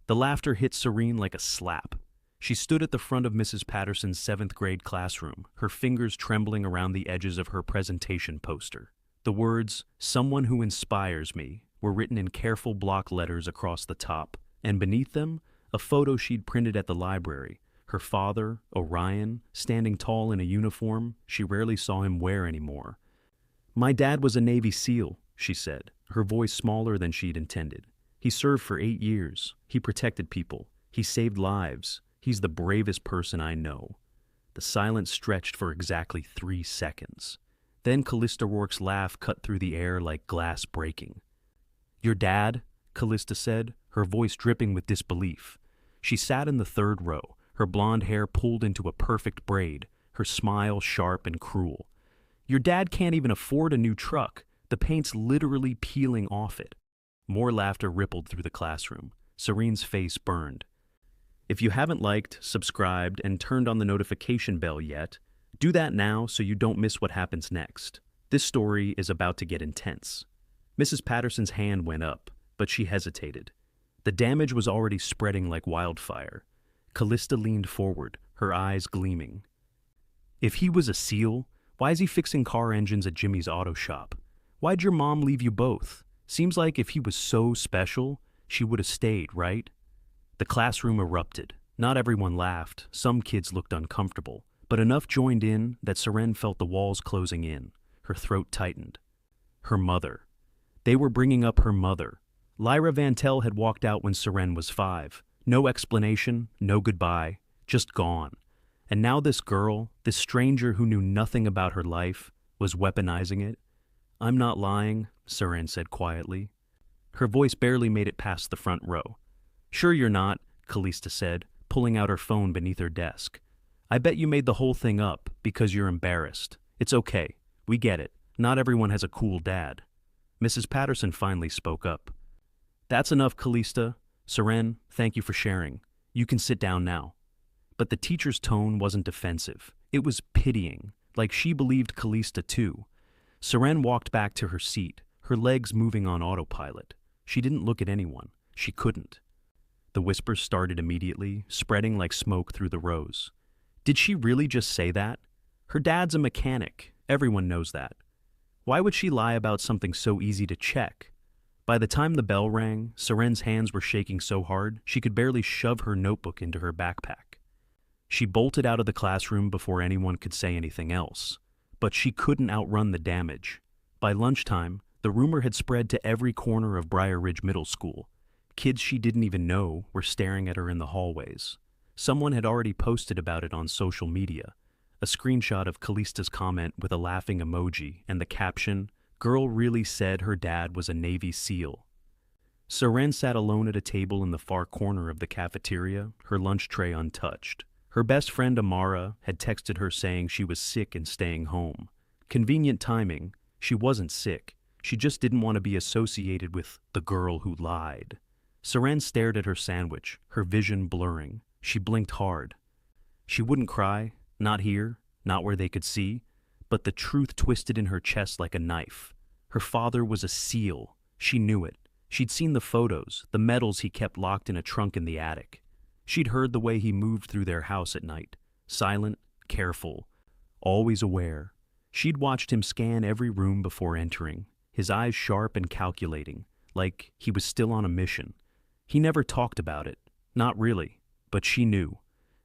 The laughter hit Serene like a slap. She stood at the front of Mrs. Patterson's 7th grade classroom, her fingers trembling around the edges of her presentation poster. The words, "Someone who inspires me," were written in careful block letters across the top, and beneath them, a photo she'd printed at the library. Her father, Orion, standing tall in a uniform she rarely saw him wear anymore. "My dad was a Navy SEAL," she said, her voice smaller than she'd intended. "He served for 8 years. He protected people. He saved lives. He's the bravest person I know." The silence stretched for exactly 3 seconds. Then Callista Rourke's laugh cut through the air like glass breaking. "Your dad?" Callista said, her voice dripping with disbelief. She sat in the 3rd row, her blonde hair pulled into a perfect braid, her smile sharp and cruel. "Your dad can't even afford a new truck. The paint's literally peeling off it." More laughter rippled through the classroom. Serene's face burned. If you haven't liked, subscribed, and turned on the notification bell yet, do that now so you don't miss what happens next. This story is about to get intense. Mrs. Patterson's hand went up, but she hesitated. The damage was already spreading like wildfire. Callista leaned forward, her eyes gleaming. "If he was a SEAL, why is he fixing car engines at Jimmy's auto shop? Why'd your mom leave you both? Seems like if he was so special, she would have stayed, right?" The classroom erupted. Not everyone laughed, some kids looked uncomfortable, but enough joined in that Serene felt the walls closing in. Her throat tightened. Her mother. They were bringing up her mother. Lyra Vantel had walked out when Serene was 5. No explanation, no goodbye, just gone. And now this girl, this stranger who knew nothing about her life, was weaponizing it. "I'm not lying," Serene said quietly. Her voice barely made it past the front row. "Sure you're not," Callista said, pulling out her phone beneath her desk. "I bet you made the whole thing up because you're embarrassed. It's okay. We get it. Not everyone has a cool dad." Mrs. Patterson finally spoke up. "That's enough, Callista. Serene, thank you for sharing. You can sit down now." But the teacher's tone wasn't defensive. It was pitying, like she believed Callista too. Serene walked back to her seat, her legs moving on autopilot. She didn't look at anyone. She couldn't. The whispers started immediately, spreading like smoke through the rows. Did she really just say that? Her dad's a mechanic. Everyone knows that. Why would she lie about something so easy to check? By the time the bell rang, Serene's hands were shaking so hard she could barely shove her notebook into her backpack. She bolted out of the classroom before anyone could say anything else. But she couldn't outrun the damage. By lunchtime, the rumor had spread to every corner of Briar Ridge Middle School. Kids she didn't even know were staring at her in the hallways. Someone had already posted about it on social media. A screenshot of Callista's comment with a laughing emoji and the caption, "Girl really said her dad was a Navy SEAL." Serene sat alone at a table in the far corner of the cafeteria, her lunch tray untouched. Her best friend Amara had texted her saying she was sick and staying home. Convenient timing. She wasn't sick. She just didn't want to be associated with the girl who lied. Serene stared at her sandwich, her vision blurring. She blinked hard. She wouldn't cry, not here, not where they could see, but the truth twisted in her chest like a knife. Her father was a SEAL. She knew it. She'd seen the photos, the medals he kept locked in a trunk in the attic. She'd heard the way he moved through their house at night, silent, careful, always aware. She'd watched him scan every room before entering, his eyes sharp and calculating, like he was still on a mission. He never talked about it, not really, but she knew.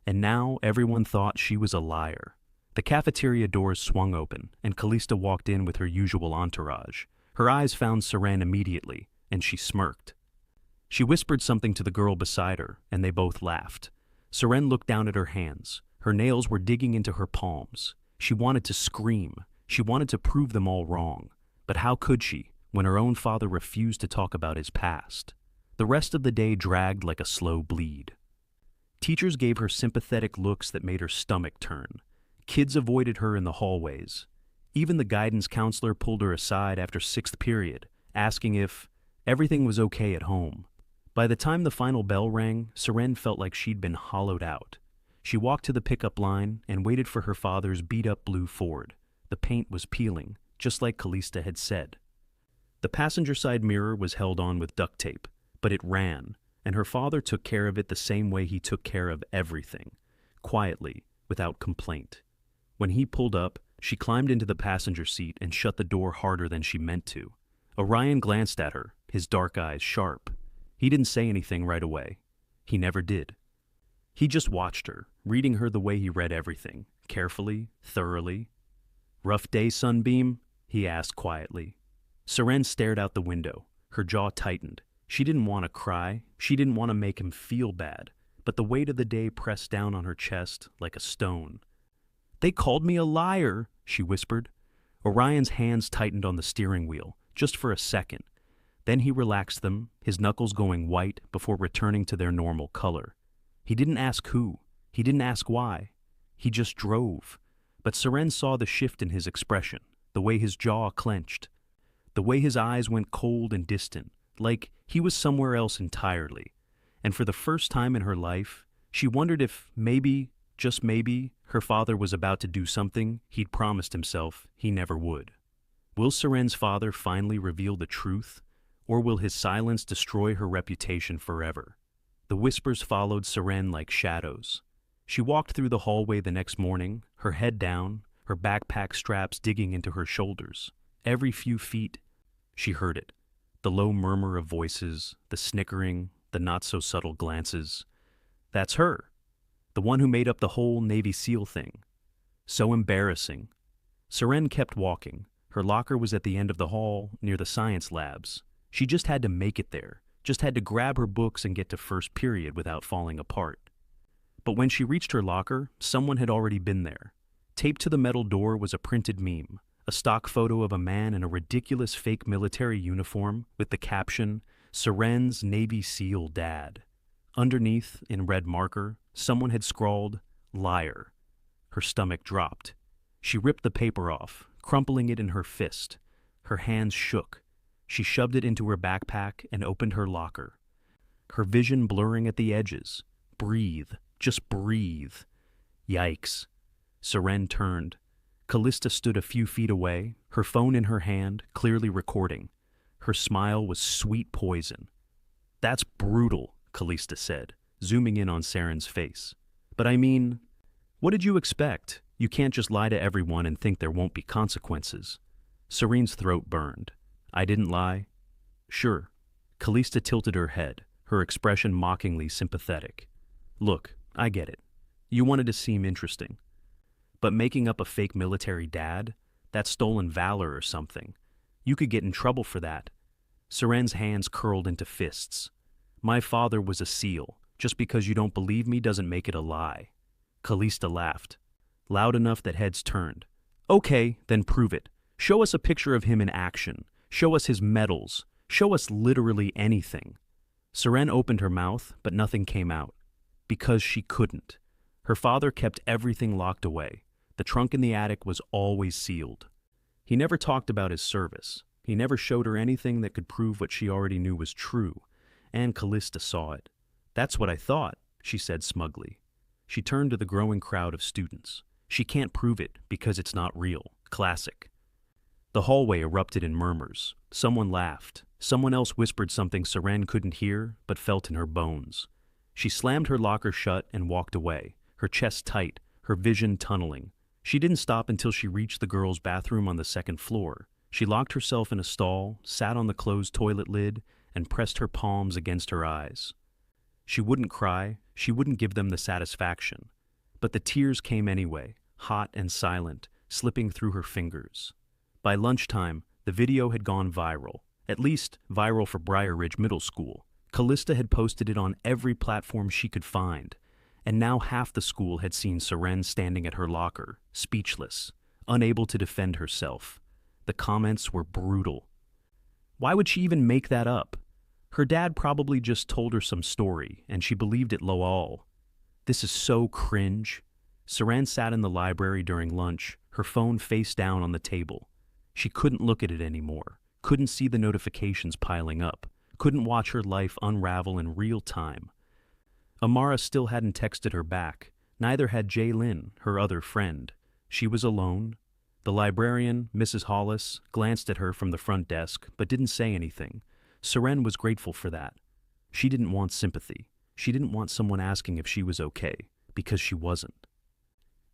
And now everyone thought she was a liar. The cafeteria doors swung open, and Callista walked in with her usual entourage. Her eyes found Serene immediately, and she smirked. She whispered something to the girl beside her, and they both laughed. Serene looked down at her hands. Her nails were digging into her palms. She wanted to scream. She wanted to prove them all wrong. But how could she, when her own father refused to talk about his past? The rest of the day dragged like a slow bleed. Teachers gave her sympathetic looks that made her stomach turn. Kids avoided her in the hallways. Even the guidance counselor pulled her aside after 6th period, asking if everything was okay at home. By the time the final bell rang, Serene felt like she'd been hollowed out. She walked to the pickup line and waited for her father's beat-up blue Ford. The paint was peeling, just like Callista had said. The passenger side mirror was held on with duct tape, but it ran. and her father took care of it the same way he took care of everything, quietly, without complaint. When he pulled up, she climbed into the passenger seat and shut the door harder than she meant to. Orion glanced at her, his dark eyes sharp. He didn't say anything right away. He never did. He just watched her, reading her the way he read everything, carefully, thoroughly. "Rough day, Sunbeam?" he asked quietly. Seren stared out the window. Her jaw tightened. She didn't want to cry. She didn't want to make him feel bad. But the weight of the day pressed down on her chest like a stone. "They called me a liar," she whispered. Orion's hands tightened on the steering wheel, just for a second. Then he relaxed them, his knuckles going white before returning to their normal color. He didn't ask who. He didn't ask why. He just drove. But Seren saw the shift in his expression, the way his jaw clenched, the way his eyes went cold and distant, like he was somewhere else entirely. And for the first time in her life, she wondered if maybe, just maybe, her father was about to do something he'd promised himself he never would. Will Seren's father finally reveal the truth, or will his silence destroy her reputation forever? The whispers followed Seren like shadows. She walked through the hallway the next morning, her head down, her backpack straps digging into her shoulders. Every few feet, she heard it. The low murmur of voices, the snickering, the not-so-subtle glances. That's her. The one who made up the whole Navy SEAL thing. So embarrassing. Seren kept walking. Her locker was at the end of the hall, near the science labs. She just had to make it there, just had to grab her books and get to first period without falling apart. But when she reached her locker, someone had already been there. Taped to the metal door was a printed meme, a stock photo of a man in a ridiculous fake military uniform with the caption, "Seren's Navy SEAL Dad." Underneath, in red marker, someone had scrawled, "Liar." Her stomach dropped. She ripped the paper off, crumpling it in her fist. Her hands shook. She shoved it into her backpack and opened her locker. Her vision blurring at the edges. Breathe. Just breathe. Yikes. Seren turned. Callista stood a few feet away, her phone in her hand, clearly recording. Her smile was sweet poison. "That's brutal," Callista said, zooming in on Seren's face. "But I mean, what did you expect? You can't just lie to everyone and think there won't be consequences." Seren's throat burned. "I didn't lie." "Sure." Callista tilted her head, her expression mockingly sympathetic. "Look, I get it. You wanted to seem interesting. But making up a fake military dad? That's stolen valor or something. You could get in trouble for that." Seren's hands curled into fists. "My father was a SEAL. Just because you don't believe me doesn't make it a lie." Callista laughed, loud enough that heads turned. "Okay, then prove it. Show us a picture of him in action. Show us his medals. Show us literally anything." Seren opened her mouth, but nothing came out. Because she couldn't. Her father kept everything locked away. The trunk in the attic was always sealed. He never talked about his service. He never showed her anything that could prove what she already knew was true. And Callista saw it. "That's what I thought," she said smugly. She turned to the growing crowd of students. "She can't prove it because it's not real. Classic." The hallway erupted in murmurs. Someone laughed. Someone else whispered something Seren couldn't hear, but felt in her bones. She slammed her locker shut and walked away, her chest tight, her vision tunneling. She didn't stop until she reached the girls' bathroom on the second floor. She locked herself in a stall, sat on the closed toilet lid, and pressed her palms against her eyes. She wouldn't cry, she wouldn't give them the satisfaction. But the tears came anyway, hot and silent, slipping through her fingers. By lunchtime, the video had gone viral, at least viral for Briar Ridge Middle School. Callista had posted it on every platform she could find, and now half the school had seen Seren standing at her locker, speechless, unable to defend herself. The comments were brutal. Why would she even make that up? Her dad probably just told her some story, and she believed it lol. This is so cringe. Seren sat in the library during lunch, her phone face down on the table. She couldn't look at it anymore, couldn't see the notifications piling up, couldn't watch her life unravel in real time. Amara still hadn't texted her back. Neither had Jaylin, her other friend. She was alone. The librarian, Mrs. Hollis, glanced at her from the front desk, but didn't say anything. Seren was grateful for that. She didn't want sympathy. She didn't want someone asking if she was okay, because she wasn't.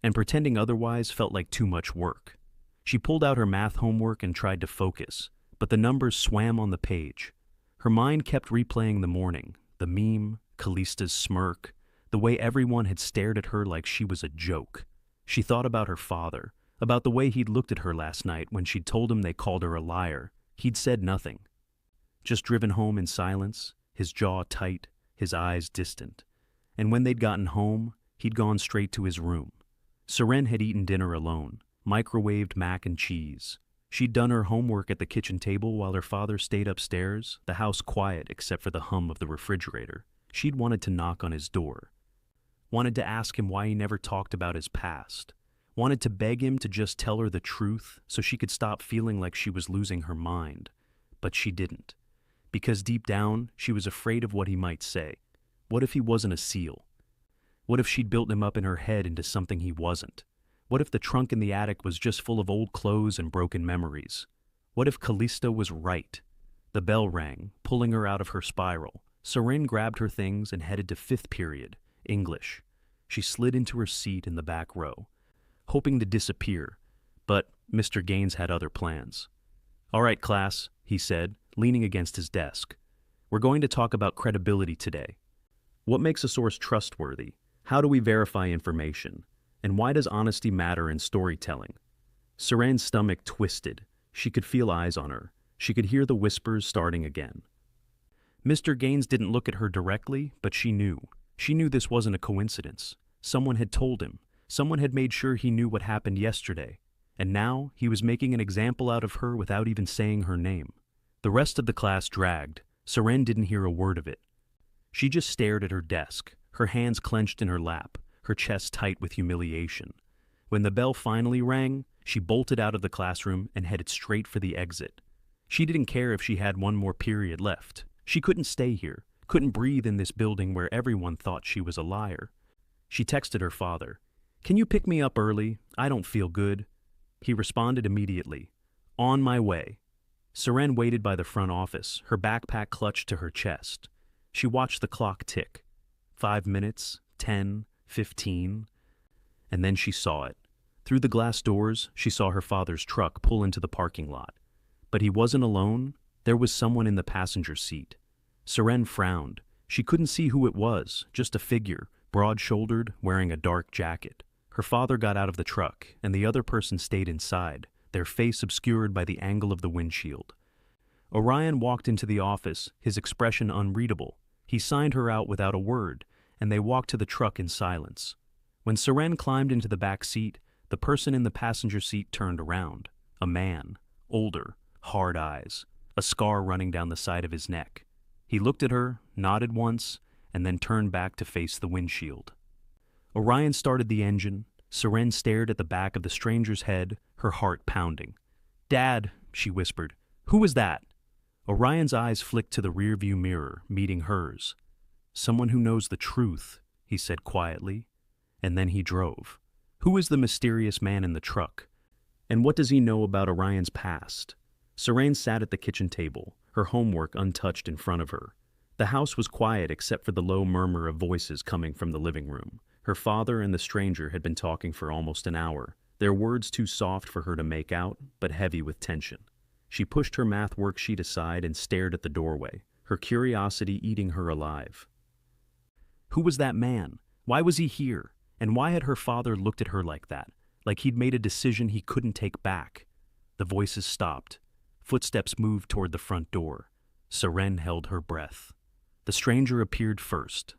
And pretending otherwise felt like too much work. She pulled out her math homework and tried to focus, but the numbers swam on the page. Her mind kept replaying the morning, the meme, Callista's smirk, the way everyone had stared at her like she was a joke. She thought about her father, about the way he'd looked at her last night when she'd told him they called her a liar. He'd said nothing. Just driven home in silence, his jaw tight, his eyes distant. And when they'd gotten home, he'd gone straight to his room. Seren had eaten dinner alone, microwaved mac and cheese. She'd done her homework at the kitchen table while her father stayed upstairs, the house quiet except for the hum of the refrigerator. She'd wanted to knock on his door. Wanted to ask him why he never talked about his past. Wanted to beg him to just tell her the truth so she could stop feeling like she was losing her mind. But she didn't. Because deep down, she was afraid of what he might say. What if he wasn't a SEAL? What if she'd built him up in her head into something he wasn't? What if the trunk in the attic was just full of old clothes and broken memories? What if Callista was right? The bell rang, pulling her out of her spiral. Seren grabbed her things and headed to 5th period, English. She slid into her seat in the back row, hoping to disappear, but Mr. Gaines had other plans. "All right, class," he said, leaning against his desk. "We're going to talk about credibility today. What makes a source trustworthy? How do we verify information? And why does honesty matter in storytelling?" Seren's stomach twisted. She could feel eyes on her. She could hear the whispers starting again. Mr. Gaines didn't look at her directly, but she knew. She knew this wasn't a coincidence. Someone had told him. Someone had made sure he knew what happened yesterday. And now he was making an example out of her without even saying her name. The rest of the class dragged. Seren didn't hear a word of it. She just stared at her desk, her hands clenched in her lap, her chest tight with humiliation. When the bell finally rang, she bolted out of the classroom and headed straight for the exit. She didn't care if she had one more period left. She couldn't stay here, couldn't breathe in this building where everyone thought she was a liar. She texted her father, "Can you pick me up early? I don't feel good." He responded immediately, "On my way." Seren waited by the front office, her backpack clutched to her chest. She watched the clock tick. 5 minutes, 10, 15. And then she saw it. Through the glass doors, she saw her father's truck pull into the parking lot. But he wasn't alone. There was someone in the passenger seat. Seren frowned. She couldn't see who it was, just a figure, broad-shouldered, wearing a dark jacket. Her father got out of the truck, and the other person stayed inside, their face obscured by the angle of the windshield. Orion walked into the office, his expression unreadable. He signed her out without a word, and they walked to the truck in silence. When Seren climbed into the back seat, the person in the passenger seat turned around. A man, older, hard eyes, a scar running down the side of his neck. He looked at her, nodded once, and then turned back to face the windshield. Orion started the engine. Seren stared at the back of the stranger's head, her heart pounding. "Dad," she whispered. "Who was that?" Orion's eyes flicked to the rearview mirror, meeting hers. "Someone who knows the truth," he said quietly. And then he drove. Who is the mysterious man in the truck? And what does he know about Orion's past? Seren sat at the kitchen table, her homework untouched in front of her. The house was quiet except for the low murmur of voices coming from the living room. Her father and the stranger had been talking for almost an hour, their words too soft for her to make out, but heavy with tension. She pushed her math worksheet aside and stared at the doorway, her curiosity eating her alive. Who was that man? Why was he here? And why had her father looked at her like that, like he'd made a decision he couldn't take back? The voices stopped. Footsteps moved toward the front door. Seren held her breath. The stranger appeared first,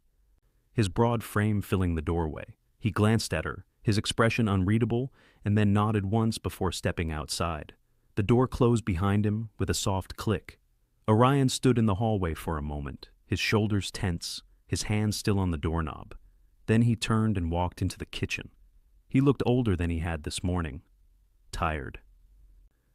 his broad frame filling the doorway. He glanced at her, his expression unreadable, and then nodded once before stepping outside. The door closed behind him with a soft click. Orion stood in the hallway for a moment, his shoulders tense, his hands still on the doorknob. Then he turned and walked into the kitchen. He looked older than he had this morning. Tired.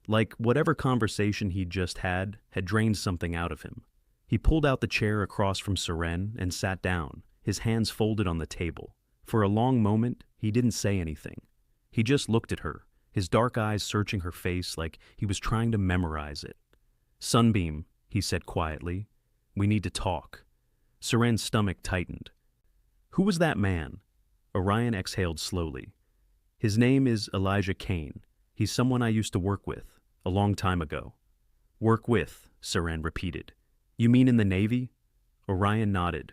Like whatever conversation he'd just had drained something out of him. He pulled out the chair across from Seren and sat down, his hands folded on the table. For a long moment, he didn't say anything. He just looked at her, his dark eyes searching her face like he was trying to memorize it. "Sunbeam," he said quietly, "we need to talk." Seren's stomach tightened. Who was that man? Orion exhaled slowly. His name is Elijah Kane. He's someone I used to work with, a long time ago. Work with, Seren repeated. You mean in the Navy? Orion nodded.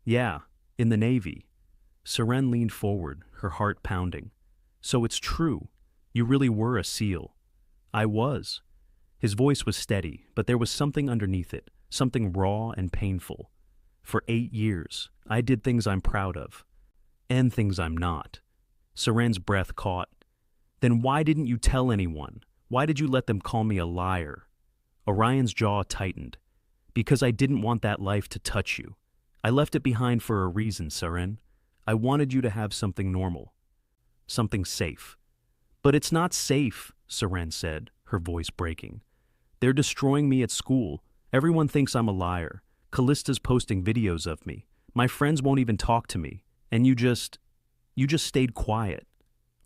Yeah, in the Navy. Seren leaned forward, her heart pounding. So it's true. You really were a SEAL. I was. His voice was steady, but there was something underneath it, something raw and painful. For 8 years, I did things I'm proud of. And things I'm not. Seren's breath caught. Then why didn't you tell anyone? Why did you let them call me a liar? Orion's jaw tightened. Because I didn't want that life to touch you. I left it behind for a reason, Seren. I wanted you to have something normal. Something safe. But it's not safe, Seren said, her voice breaking. They're destroying me at school. Everyone thinks I'm a liar. Callista's posting videos of me. My friends won't even talk to me. And you just stayed quiet.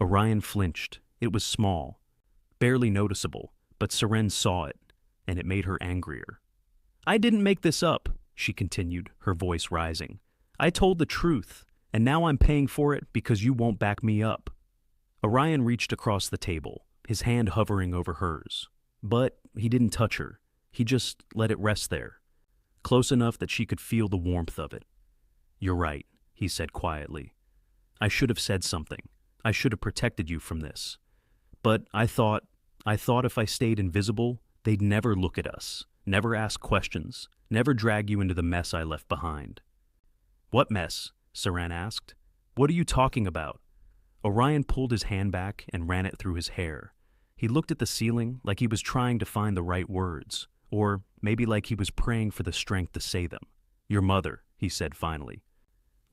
Orion flinched. It was small. Barely noticeable, but Seren saw it, and it made her angrier. I didn't make this up, she continued, her voice rising. I told the truth, and now I'm paying for it because you won't back me up. Orion reached across the table, his hand hovering over hers. But he didn't touch her. He just let it rest there, close enough that she could feel the warmth of it. You're right, he said quietly. I should have said something. I should have protected you from this. But I thought if I stayed invisible, they'd never look at us, never ask questions, never drag you into the mess I left behind. What mess? Seren asked. What are you talking about? Orion pulled his hand back and ran it through his hair. He looked at the ceiling like he was trying to find the right words, or maybe like he was praying for the strength to say them. Your mother, he said finally.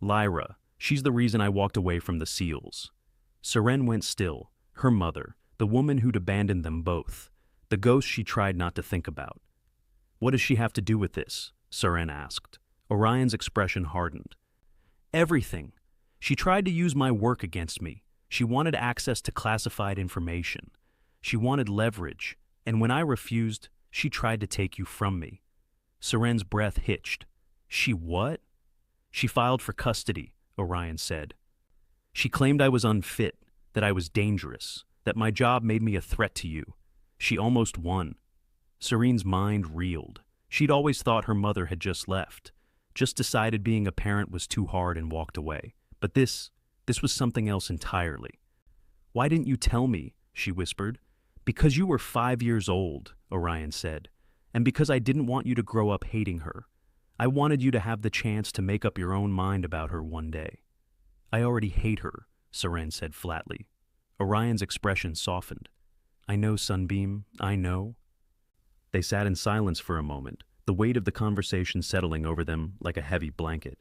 Lyra, she's the reason I walked away from the SEALs. Seren went still, her mother, the woman who'd abandoned them both, the ghost she tried not to think about. What does she have to do with this? Seren asked. Orion's expression hardened. Everything. She tried to use my work against me. She wanted access to classified information. She wanted leverage, and when I refused, she tried to take you from me. Seren's breath hitched. She what? She filed for custody, Orion said. She claimed I was unfit, that I was dangerous, that my job made me a threat to you. She almost won. Serene's mind reeled. She'd always thought her mother had just left, just decided being a parent was too hard and walked away. But this was something else entirely. Why didn't you tell me? She whispered. Because you were 5 years old, Orion said, and because I didn't want you to grow up hating her. I wanted you to have the chance to make up your own mind about her one day. I already hate her, Seren said flatly. Orion's expression softened. I know, Sunbeam, I know. They sat in silence for a moment, the weight of the conversation settling over them like a heavy blanket.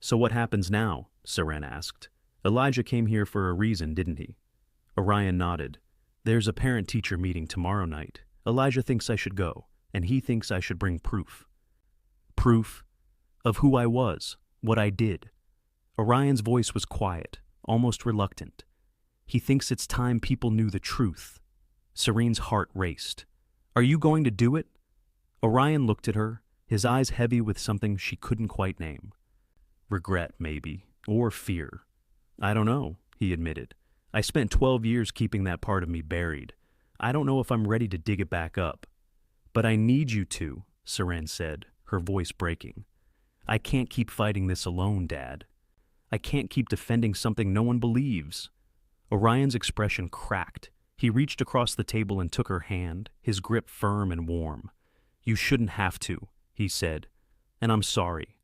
So what happens now? Seren asked. Elijah came here for a reason, didn't he? Orion nodded. There's a parent-teacher meeting tomorrow night. Elijah thinks I should go, and he thinks I should bring proof. Proof of who I was, what I did. Orion's voice was quiet, almost reluctant. He thinks it's time people knew the truth. Serene's heart raced. Are you going to do it? Orion looked at her, his eyes heavy with something she couldn't quite name. Regret, maybe, or fear. I don't know, he admitted. I spent 12 years keeping that part of me buried. I don't know if I'm ready to dig it back up. But I need you to, Seren said, her voice breaking. I can't keep fighting this alone, Dad. I can't keep defending something no one believes. Orion's expression cracked. He reached across the table and took her hand, his grip firm and warm. You shouldn't have to, he said. And I'm sorry.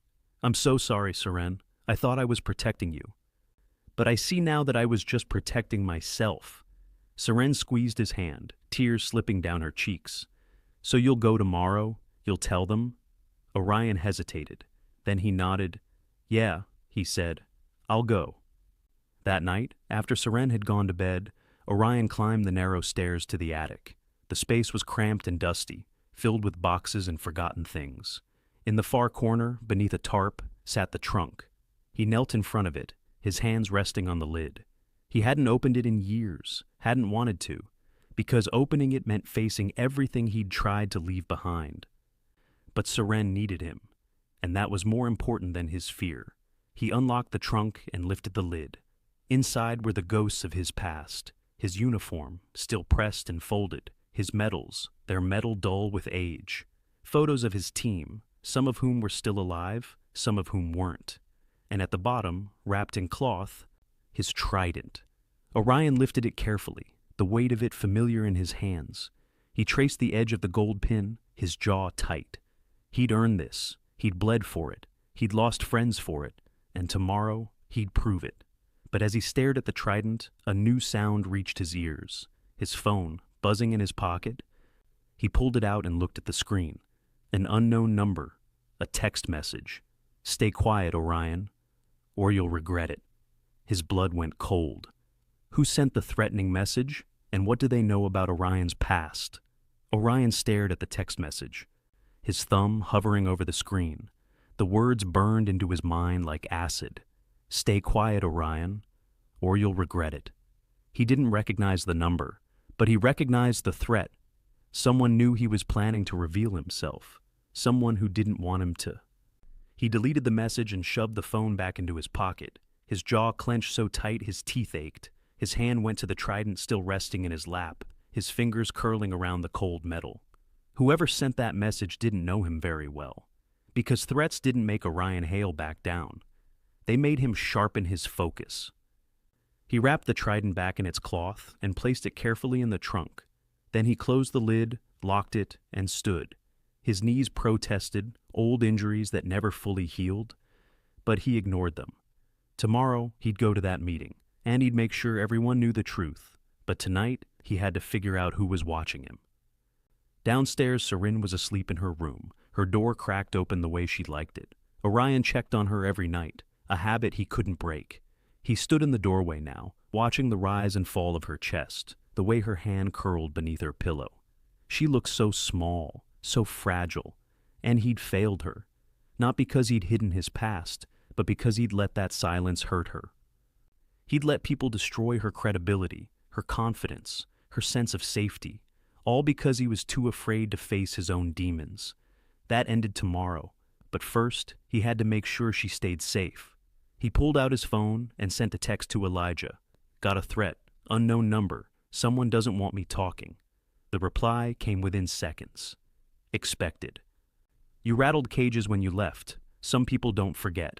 I'm so sorry, Seren. I thought I was protecting you. But I see now that I was just protecting myself. Seren squeezed his hand, tears slipping down her cheeks. So you'll go tomorrow? You'll tell them? Orion hesitated. Then he nodded. Yeah, he said. I'll go. That night, after Seren had gone to bed, Orion climbed the narrow stairs to the attic. The space was cramped and dusty, filled with boxes and forgotten things. In the far corner, beneath a tarp, sat the trunk. He knelt in front of it, his hands resting on the lid. He hadn't opened it in years, hadn't wanted to, because opening it meant facing everything he'd tried to leave behind. But Seren needed him, and that was more important than his fear. He unlocked the trunk and lifted the lid. Inside were the ghosts of his past, his uniform, still pressed and folded, his medals, their metal dull with age, photos of his team, some of whom were still alive, some of whom weren't, and at the bottom, wrapped in cloth, his trident. Orion lifted it carefully, the weight of it familiar in his hands. He traced the edge of the gold pin, his jaw tight. He'd earned this. He'd bled for it. He'd lost friends for it. And tomorrow, he'd prove it. But as he stared at the trident, a new sound reached his ears. His phone, buzzing in his pocket. He pulled it out and looked at the screen. An unknown number. A text message. "Stay quiet, Orion, or you'll regret it." His blood went cold. Who sent the threatening message, and what do they know about Orion's past? Orion stared at the text message, his thumb hovering over the screen. The words burned into his mind like acid. "Stay quiet, Orion, or you'll regret it." He didn't recognize the number, but he recognized the threat. Someone knew he was planning to reveal himself, someone who didn't want him to. He deleted the message and shoved the phone back into his pocket. His jaw clenched so tight his teeth ached. His hand went to the trident still resting in his lap, his fingers curling around the cold metal. Whoever sent that message didn't know him very well, because threats didn't make Orion Hale back down. They made him sharpen his focus. He wrapped the trident back in its cloth and placed it carefully in the trunk. Then he closed the lid, locked it, and stood. His knees protested, old injuries that never fully healed, but he ignored them. Tomorrow, he'd go to that meeting, and he'd make sure everyone knew the truth. But tonight, he had to figure out who was watching him. Downstairs, Seren was asleep in her room, her door cracked open the way she liked it. Orion checked on her every night, a habit he couldn't break. He stood in the doorway now, watching the rise and fall of her chest, the way her hand curled beneath her pillow. She looked so small, so fragile, and he'd failed her. Not because he'd hidden his past, but because he'd let that silence hurt her. He'd let people destroy her credibility, her confidence, her sense of safety, all because he was too afraid to face his own demons. That ended tomorrow, but first, he had to make sure she stayed safe. He pulled out his phone and sent a text to Elijah. "Got a threat, unknown number, someone doesn't want me talking." The reply came within seconds. "Expected. You rattled cages when you left. Some people don't forget."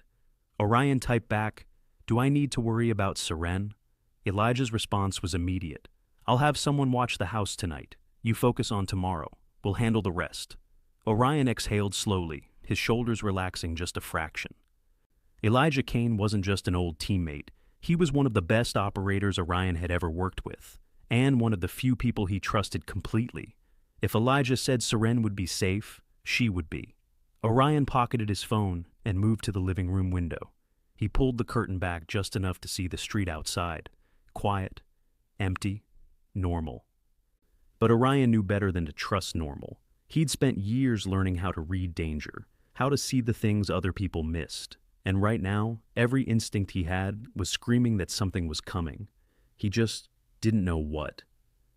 Orion typed back, "Do I need to worry about Seren?" Elijah's response was immediate. "I'll have someone watch the house tonight. You focus on tomorrow. We'll handle the rest." Orion exhaled slowly, his shoulders relaxing just a fraction. Elijah Kane wasn't just an old teammate. He was one of the best operators Orion had ever worked with, and one of the few people he trusted completely. If Elijah said Seren would be safe, she would be. Orion pocketed his phone and moved to the living room window. He pulled the curtain back just enough to see the street outside. Quiet, empty, normal. But Orion knew better than to trust normal. He'd spent years learning how to read danger, how to see the things other people missed. And right now, every instinct he had was screaming that something was coming. He just didn't know what.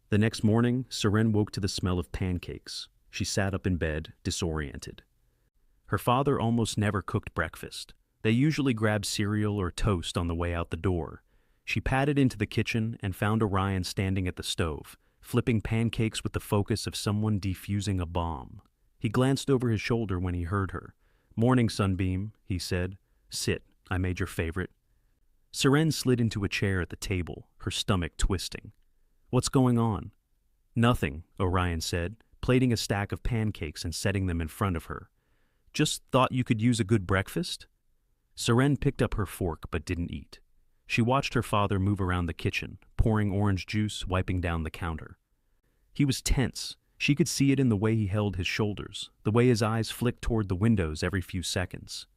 The next morning, Seren woke to the smell of pancakes. She sat up in bed, disoriented. Her father almost never cooked breakfast. They usually grabbed cereal or toast on the way out the door. She padded into the kitchen and found Orion standing at the stove, flipping pancakes with the focus of someone defusing a bomb. He glanced over his shoulder when he heard her. "Morning, Sunbeam," he said. "Sit, I made your favorite." Seren slid into a chair at the table, her stomach twisting. "What's going on?" "Nothing," Orion said, plating a stack of pancakes and setting them in front of her. "Just thought you could use a good breakfast?" Seren picked up her fork but didn't eat. She watched her father move around the kitchen, pouring orange juice, wiping down the counter. He was tense. She could see it in the way he held his shoulders, the way his eyes flicked toward the windows every few seconds.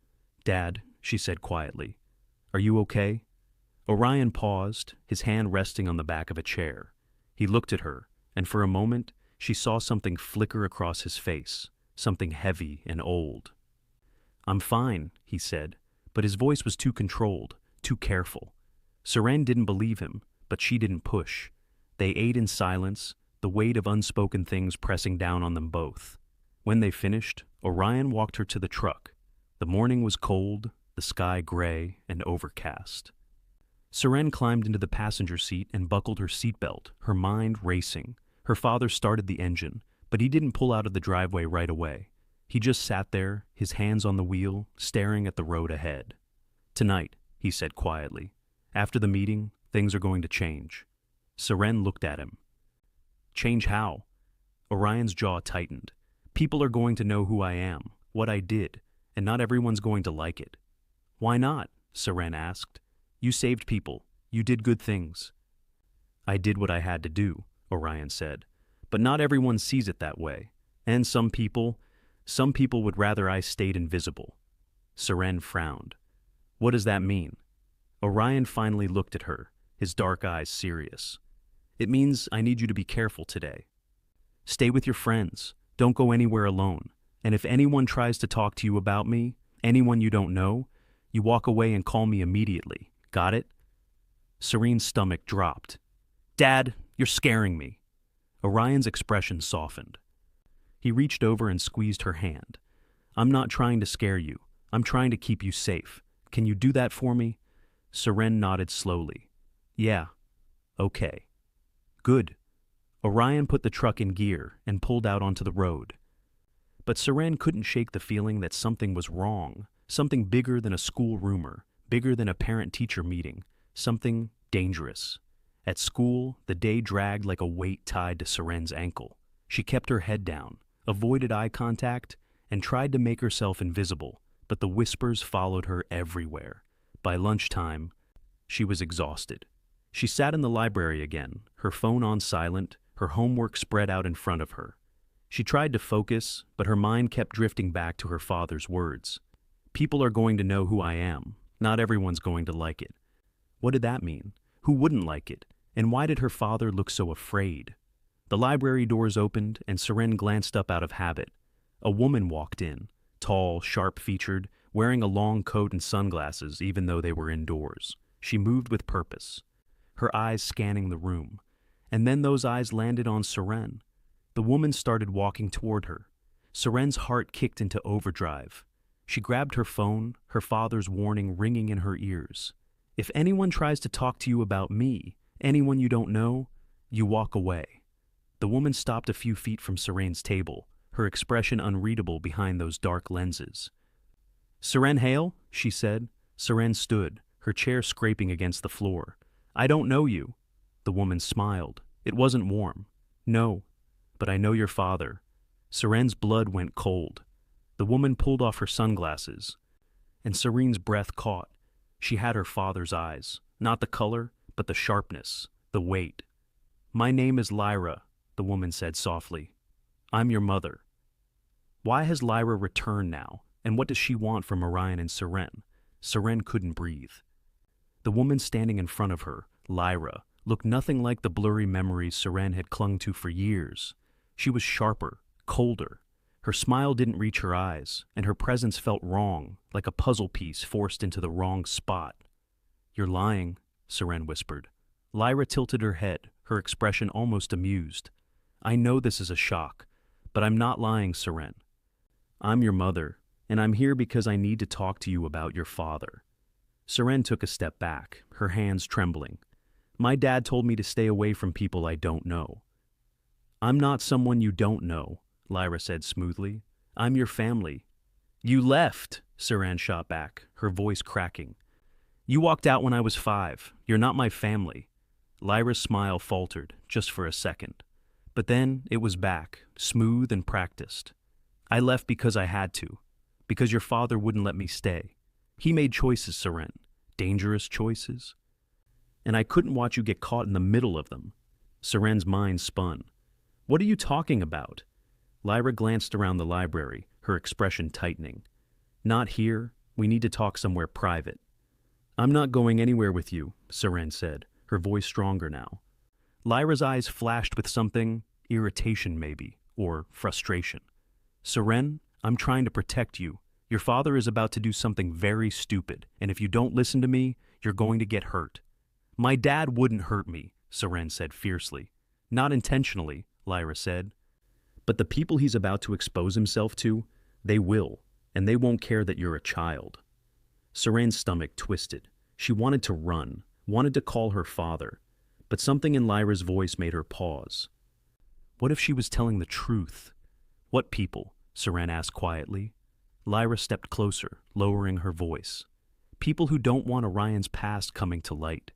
"Dad," she said quietly, "are you okay?" Orion paused, his hand resting on the back of a chair. He looked at her, and for a moment, she saw something flicker across his face, something heavy and old. "I'm fine," he said, but his voice was too controlled, too careful. Seren didn't believe him, but she didn't push. They ate in silence, the weight of unspoken things pressing down on them both. When they finished, Orion walked her to the truck. The morning was cold, the sky gray and overcast. Seren climbed into the passenger seat and buckled her seatbelt, her mind racing. Her father started the engine, but he didn't pull out of the driveway right away. He just sat there, his hands on the wheel, staring at the road ahead. "Tonight," he said quietly. "After the meeting, things are going to change." Seren looked at him. "Change how?" Orion's jaw tightened. "People are going to know who I am, what I did, and not everyone's going to like it." "Why not?" Seren asked. "You saved people. You did good things." "I did what I had to do," Orion said. "But not everyone sees it that way. And some people would rather I stayed invisible." Seren frowned. "What does that mean?" Orion finally looked at her, his dark eyes serious. "It means I need you to be careful today. Stay with your friends. Don't go anywhere alone. And if anyone tries to talk to you about me, anyone you don't know, you walk away and call me immediately. Got it?" Serene's stomach dropped. "Dad, you're scaring me." Orion's expression softened. He reached over and squeezed her hand. "I'm not trying to scare you. I'm trying to keep you safe. Can you do that for me?" Seren nodded slowly. "Yeah. Okay. Good." Orion put the truck in gear and pulled out onto the road. But Seren couldn't shake the feeling that something was wrong, something bigger than a school rumor, bigger than a parent-teacher meeting, something dangerous. At school, the day dragged like a weight tied to Seren's ankle. She kept her head down, avoided eye contact, and tried to make herself invisible, but the whispers followed her everywhere. By lunchtime, she was exhausted. She sat in the library again, her phone on silent, her homework spread out in front of her. She tried to focus, but her mind kept drifting back to her father's words. "People are going to know who I am. Not everyone's going to like it." What did that mean? Who wouldn't like it? And why did her father look so afraid? The library doors opened, and Seren glanced up out of habit. A woman walked in, tall, sharp-featured, wearing a long coat and sunglasses even though they were indoors. She moved with purpose, her eyes scanning the room. And then those eyes landed on Seren. The woman started walking toward her. Seren's heart kicked into overdrive. She grabbed her phone, her father's warning ringing in her ears. "If anyone tries to talk to you about me, anyone you don't know, you walk away." The woman stopped a few feet from Seren's table, her expression unreadable behind those dark lenses. "Seren Hale?" she said. Seren stood, her chair scraping against the floor. "I don't know you." The woman smiled. It wasn't warm. "No, but I know your father." Seren's blood went cold. The woman pulled off her sunglasses, and Serene's breath caught. She had her father's eyes, not the color, but the sharpness, the weight. "My name is Lyra," the woman said softly. "I'm your mother." Why has Lyra returned now, and what does she want from Orion and Seren? Seren couldn't breathe. The woman standing in front of her, Lyra, looked nothing like the blurry memories Seren had clung to for years. She was sharper, colder. Her smile didn't reach her eyes, and her presence felt wrong, like a puzzle piece forced into the wrong spot. "You're lying," Seren whispered. Lyra tilted her head, her expression almost amused. "I know this is a shock, but I'm not lying, Seren. I'm your mother, and I'm here because I need to talk to you about your father." Seren took a step back, her hands trembling. "My dad told me to stay away from people I don't know." "I'm not someone you don't know," Lyra said smoothly. "I'm your family." "You left," Seren shot back, her voice cracking. "You walked out when I was 5. You're not my family." Lyra's smile faltered, just for a second. But then it was back, smooth and practiced. "I left because I had to. Because your father wouldn't let me stay. He made choices, Seren. Dangerous choices. And I couldn't watch you get caught in the middle of them." Seren's mind spun. "What are you talking about?" Lyra glanced around the library, her expression tightening. "Not here. We need to talk somewhere private." "I'm not going anywhere with you," Seren said, her voice stronger now. Lyra's eyes flashed with something, irritation maybe, or frustration. "Seren, I'm trying to protect you. Your father is about to do something very stupid, and if you don't listen to me, you're going to get hurt." "My dad wouldn't hurt me," Seren said fiercely. "Not intentionally," Lyra said. "But the people he's about to expose himself to, they will. and they won't care that you're a child. Serene's stomach twisted. She wanted to run, wanted to call her father, but something in Lyra's voice made her pause. What if she was telling the truth? What people? Serene asked quietly. Lyra stepped closer, lowering her voice. People who don't want Orion's past coming to light.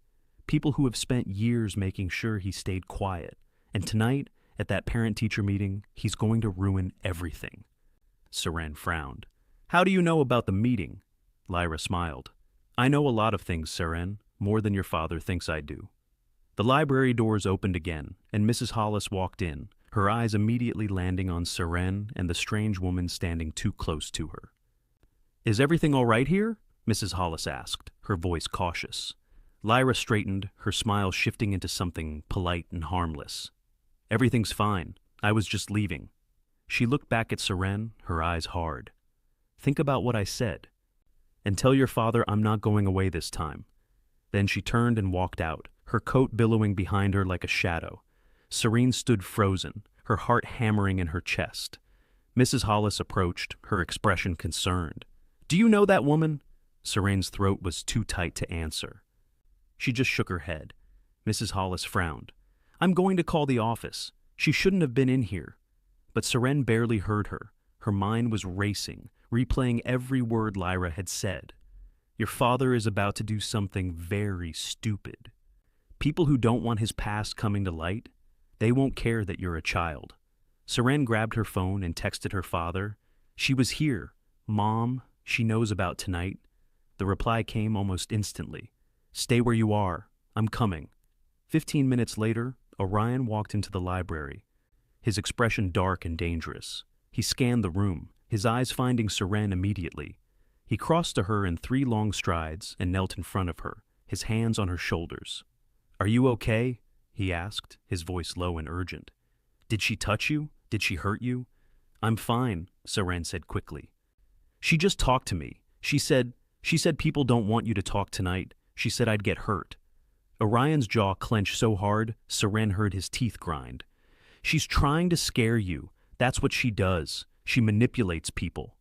People who have spent years making sure he stayed quiet. And tonight, at that parent-teacher meeting, he's going to ruin everything. Serene frowned. How do you know about the meeting? Lyra smiled. I know a lot of things, Serene, more than your father thinks I do. The library doors opened again, and Mrs. Hollis walked in, her eyes immediately landing on Serene and the strange woman standing too close to her. Is everything all right here? Mrs. Hollis asked, her voice cautious. Lyra straightened, her smile shifting into something polite and harmless. Everything's fine. I was just leaving. She looked back at Serene, her eyes hard. Think about what I said. And tell your father I'm not going away this time. Then she turned and walked out, her coat billowing behind her like a shadow. Serene stood frozen, her heart hammering in her chest. Mrs. Hollis approached, her expression concerned. Do you know that woman? Serene's throat was too tight to answer. She just shook her head. Mrs. Hollis frowned. I'm going to call the office. She shouldn't have been in here. But Serene barely heard her. Her mind was racing, replaying every word Lyra had said. Your father is about to do something very stupid. People who don't want his past coming to light, they won't care that you're a child. Serene grabbed her phone and texted her father. She was here. Mom, she knows about tonight. The reply came almost instantly. Stay where you are. I'm coming. 15 minutes later, Orion walked into the library, his expression dark and dangerous. He scanned the room, his eyes finding Serene immediately. He crossed to her in 3 long strides and knelt in front of her, his hands on her shoulders. Are you okay? He asked, his voice low and urgent. Did she touch you? Did she hurt you? I'm fine, Serene said quickly. She just talked to me. She said people don't want you to talk tonight. She said I'd get hurt. Orion's jaw clenched so hard, Serene heard his teeth grind. She's trying to scare you. That's what she does. She manipulates people.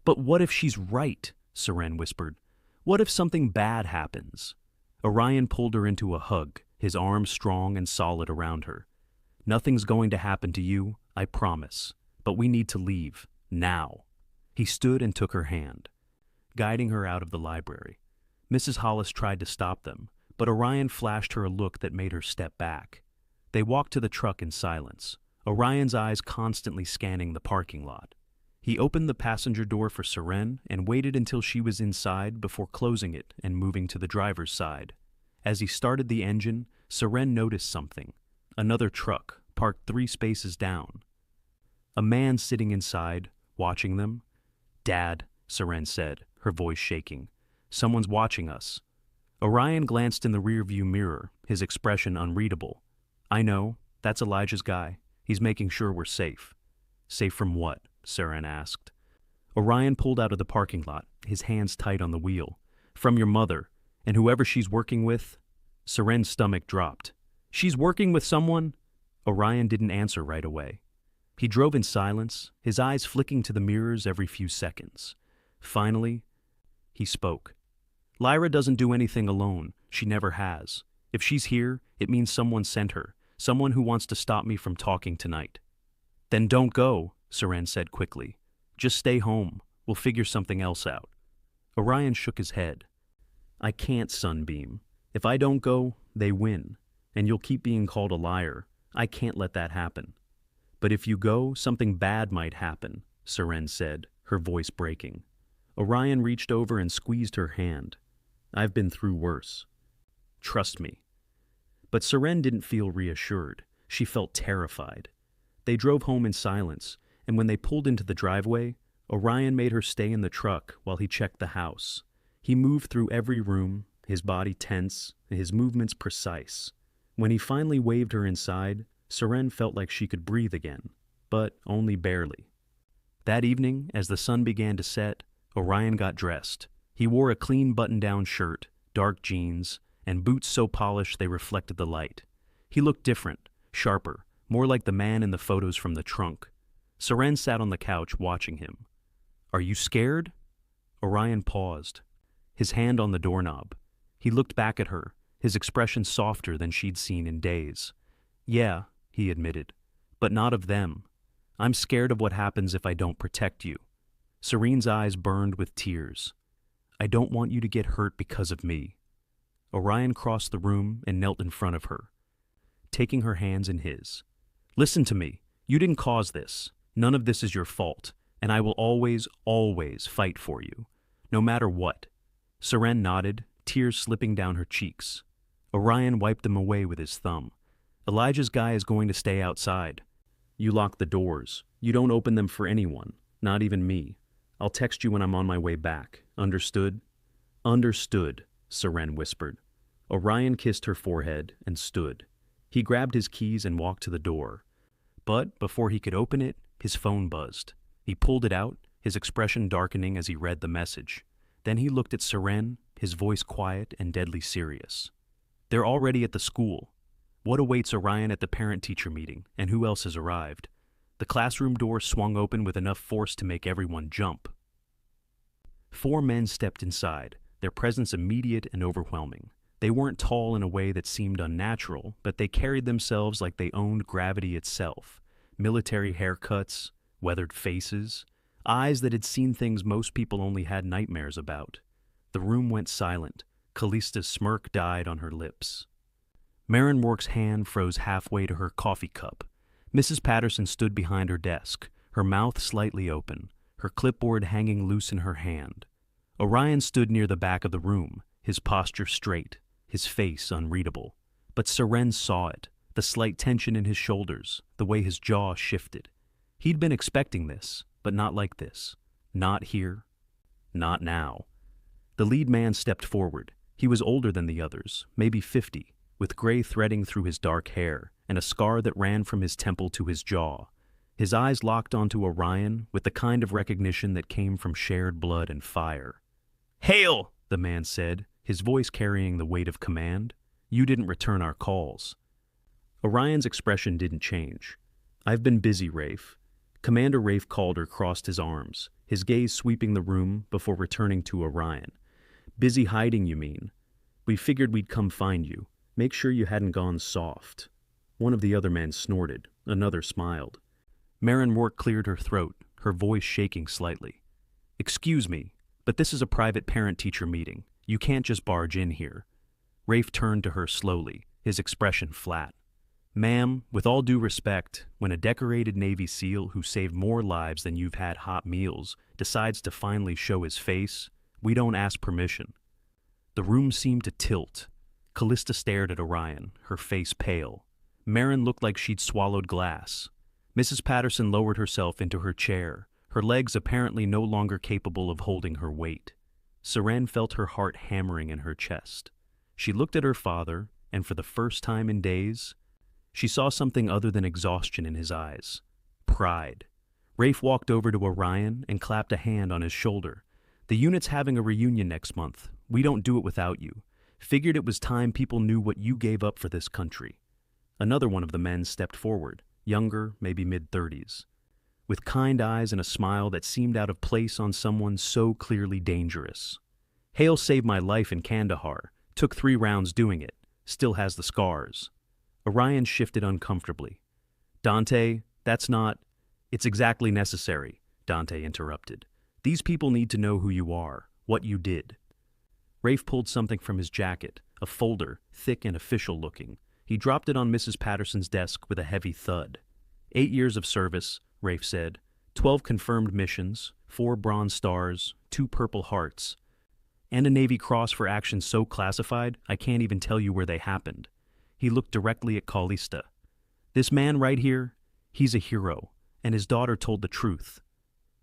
But what if she's right? Serene whispered. What if something bad happens? Orion pulled her into a hug, his arms strong and solid around her. Nothing's going to happen to you, I promise. But we need to leave. Now. He stood and took her hand, guiding her out of the library. Mrs. Hollis tried to stop them, but Orion flashed her a look that made her step back. They walked to the truck in silence, Orion's eyes constantly scanning the parking lot. He opened the passenger door for Serene and waited until she was inside before closing it and moving to the driver's side. As he started the engine, Serene noticed something. Another truck, parked 3 spaces down. A man sitting inside, watching them. Dad, Serene said, her voice shaking. Someone's watching us. Orion glanced in the rearview mirror, his expression unreadable. I know, that's Elijah's guy. He's making sure we're safe. Safe from what? Serene asked. Orion pulled out of the parking lot, his hands tight on the wheel. From your mother, and whoever she's working with. Serene's stomach dropped. She's working with someone? Orion didn't answer right away. He drove in silence, his eyes flicking to the mirrors every few seconds. Finally, he spoke. Lyra doesn't do anything alone. She never has. If she's here, it means someone sent her, someone who wants to stop me from talking tonight. Then don't go, Serene said quickly. Just stay home. We'll figure something else out. Orion shook his head. I can't, Sunbeam. If I don't go, they win, and you'll keep being called a liar. I can't let that happen. But if you go, something bad might happen, Serene said, her voice breaking. Orion reached over and squeezed her hand. I've been through worse. Trust me. But Serene didn't feel reassured. She felt terrified. They drove home in silence, and when they pulled into the driveway, Orion made her stay in the truck while he checked the house. He moved through every room, his body tense, and his movements precise. When he finally waved her inside, Serene felt like she could breathe again, but only barely. That evening, as the sun began to set, Orion got dressed. He wore a clean button-down shirt, dark jeans, and boots so polished they reflected the light. He looked different, sharper, more like the man in the photos from the trunk. Serene sat on the couch watching him. Are you scared? Orion paused, his hand on the doorknob. He looked back at her, his expression softer than she'd seen in days. Yeah, he admitted, but not of them. I'm scared of what happens if I don't protect you. Serene's eyes burned with tears. I don't want you to get hurt because of me. Orion crossed the room and knelt in front of her, taking her hands in his. Listen to me. You didn't cause this. None of this is your fault, and I will always, always fight for you, no matter what. Serene nodded, tears slipping down her cheeks. Orion wiped them away with his thumb. Elijah's guy is going to stay outside. You lock the doors. You don't open them for anyone, not even me. I'll text you when I'm on my way back. Understood? Understood, Serene whispered. Orion kissed her forehead and stood. He grabbed his keys and walked to the door. But before he could open it, his phone buzzed. He pulled it out, his expression darkening as he read the message. Then he looked at Serene, his voice quiet and deadly serious. They're already at the school. What awaits Orion at the parent-teacher meeting, and who else has arrived? The classroom door swung open with enough force to make everyone jump. 4 men stepped inside, their presence immediate and overwhelming. They weren't tall in a way that seemed unnatural, but they carried themselves like they owned gravity itself. Military haircuts, weathered faces, eyes that had seen things most people only had nightmares about. The room went silent. Callista's smirk died on her lips. Marin Rourke's hand froze halfway to her coffee cup. Mrs. Patterson stood behind her desk, her mouth slightly open, her clipboard hanging loose in her hand. Orion stood near the back of the room, his posture straight, his face unreadable. But Serene saw it, the slight tension in his shoulders, the way his jaw shifted. He'd been expecting this, but not like this. Not here. Not now. The lead man stepped forward. He was older than the others, maybe 50, with gray threading through his dark hair and a scar that ran from his temple to his jaw. His eyes locked onto Orion with the kind of recognition that came from shared blood and fire. "Hail!" the man said, his voice carrying the weight of command. "You didn't return our calls." Orion's expression didn't change. "I've been busy, Rafe." Commander Rafe Calder crossed his arms, his gaze sweeping the room before returning to Orion. "Busy hiding, you mean? We figured we'd come find you. Make sure you hadn't gone soft." One of the other men snorted. Another smiled. Marin Rourke cleared her throat, her voice shaking slightly. "Excuse me, but this is a private parent-teacher meeting. You can't just barge in here." Rafe turned to her slowly, his expression flat. "Ma'am, with all due respect, when a decorated Navy SEAL who saved more lives than you've had hot meals decides to finally show his face, we don't ask permission." The room seemed to tilt. Callista stared at Orion, her face pale. Marin looked like she'd swallowed glass. Mrs. Patterson lowered herself into her chair, her legs apparently no longer capable of holding her weight. Serene felt her heart hammering in her chest. She looked at her father, and for the first time in days, she saw something other than exhaustion in his eyes. Pride. Rafe walked over to Orion and clapped a hand on his shoulder. "The unit's having a reunion next month. We don't do it without you. Figured it was time people knew what you gave up for this country." Another one of the men stepped forward, younger, maybe mid-30s, with kind eyes and a smile that seemed out of place on someone so clearly dangerous. "Hale saved my life in Kandahar. Took 3 rounds doing it. Still has the scars." Orion shifted uncomfortably. "Dante, that's not—" "It's exactly necessary," Dante interrupted. "These people need to know who you are, what you did." Rafe pulled something from his jacket, a folder, thick and official-looking. He dropped it on Mrs. Patterson's desk with a heavy thud. 8 years of service, Rafe said. 12 confirmed missions, 4 Bronze Stars, 2 Purple Hearts, and a Navy Cross for actions so classified I can't even tell you where they happened. He looked directly at Callista. "This man right here, he's a hero, and his daughter told the truth."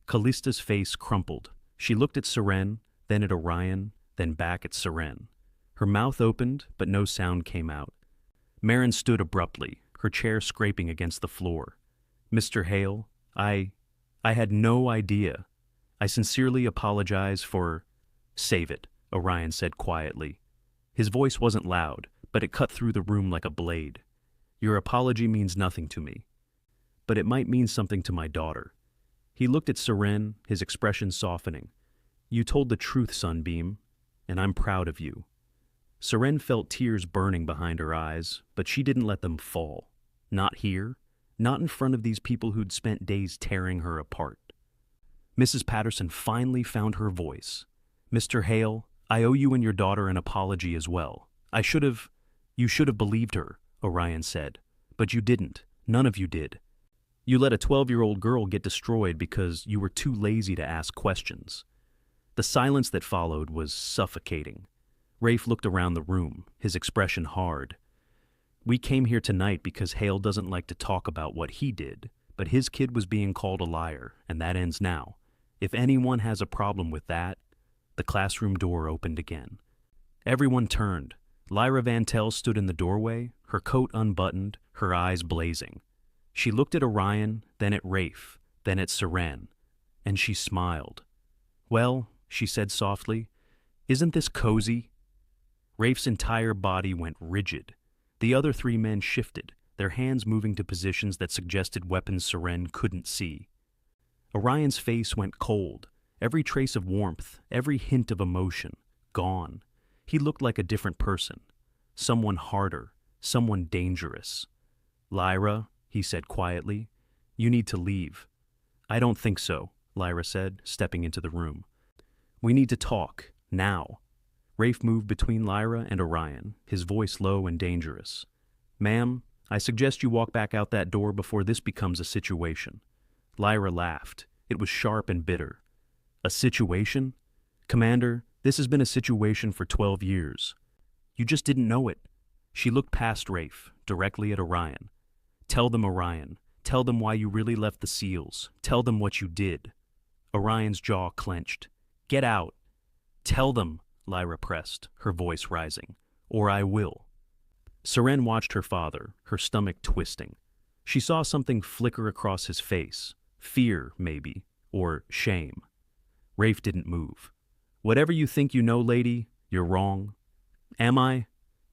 Callista's face crumpled. She looked at Serene, then at Orion, then back at Serene. Her mouth opened, but no sound came out. Marin stood abruptly, her chair scraping against the floor. "Mr. Hale, I had no idea. I sincerely apologize for—" "Save it," Orion said quietly. His voice wasn't loud, but it cut through the room like a blade. "Your apology means nothing to me, but it might mean something to my daughter. He looked at Seren, his expression softening. You told the truth, Sunbeam, and I'm proud of you. Seren felt tears burning behind her eyes, but she didn't let them fall. Not here, not in front of these people who'd spent days tearing her apart. Mrs. Patterson finally found her voice. Mr. Hale, I owe you and your daughter an apology as well. You should have believed her, Orion said. But you didn't. None of you did. You let a 12-year-old girl get destroyed because you were too lazy to ask questions. The silence that followed was suffocating. Rafe looked around the room, his expression hard. We came here tonight because Hale doesn't like to talk about what he did, but his kid was being called a liar, and that ends now. If anyone has a problem with that, the classroom door opened again. Everyone turned. Lyra Vantel stood in the doorway, her coat unbuttoned, her eyes blazing. She looked at Orion, then at Rafe, then at Seren, and she smiled. Well, she said softly, isn't this cozy? Rafe's entire body went rigid. The other three men shifted, their hands moving to positions that suggested weapons Seren couldn't see. Orion's face went cold, every trace of warmth, every hint of emotion, gone. He looked like a different person, someone harder, someone dangerous. Lyra, he said quietly, you need to leave. I don't think so, Lyra said, stepping into the room. We need to talk, now. Rafe moved between Lyra and Orion, his voice low and dangerous. Ma'am, I suggest you walk back out that door before this becomes a situation. Lyra laughed. It was sharp and bitter. A situation? Commander, this has been a situation for 12 years. You just didn't know it. She looked past Rafe, directly at Orion. Tell them, Orion. Tell them why you really left the SEALs. Tell them what you did. Orion's jaw clenched. Get out. Tell them, Lyra pressed, her voice rising. Or I will. Seren watched her father, her stomach twisting. She saw something flicker across his face. Fear, maybe, or shame. Rafe didn't move. Whatever you think you know, lady, you're wrong. Am I?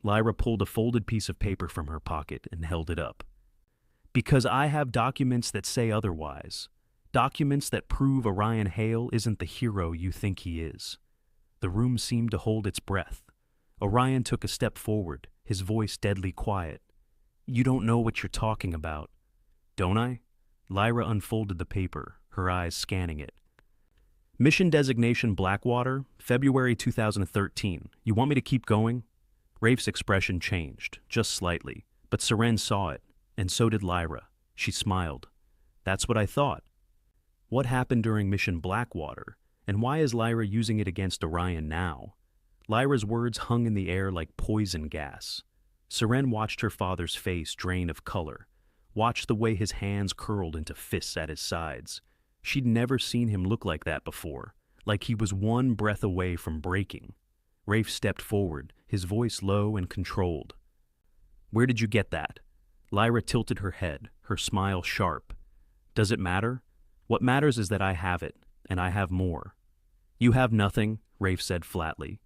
Lyra pulled a folded piece of paper from her pocket and held it up. Because I have documents that say otherwise. Documents that prove Orion Hale isn't the hero you think he is. The room seemed to hold its breath. Orion took a step forward, his voice deadly quiet. You don't know what you're talking about. Don't I? Lyra unfolded the paper, her eyes scanning it. Mission designation Blackwater, February 2013. You want me to keep going? Rafe's expression changed, just slightly, but Seren saw it, and so did Lyra. She smiled. That's what I thought. What happened during Mission Blackwater, and why is Lyra using it against Orion now? Lyra's words hung in the air like poison gas. Seren watched her father's face drain of color, watched the way his hands curled into fists at his sides. She'd never seen him look like that before, like he was one breath away from breaking. Rafe stepped forward, his voice low and controlled. Where did you get that? Lyra tilted her head, her smile sharp. Does it matter? What matters is that I have it, and I have more. You have nothing, Rafe said flatly.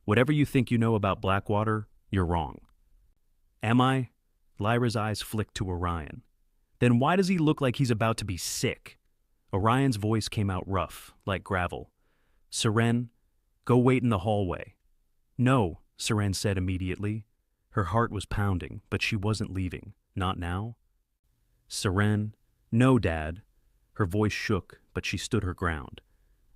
Whatever you think you know about Blackwater, you're wrong. Am I? Lyra's eyes flicked to Orion. Then why does he look like he's about to be sick? Orion's voice came out rough, like gravel. Seren, go wait in the hallway. No, Seren said immediately. Her heart was pounding, but she wasn't leaving. Not now. Seren, no, Dad. Her voice shook, but she stood her ground.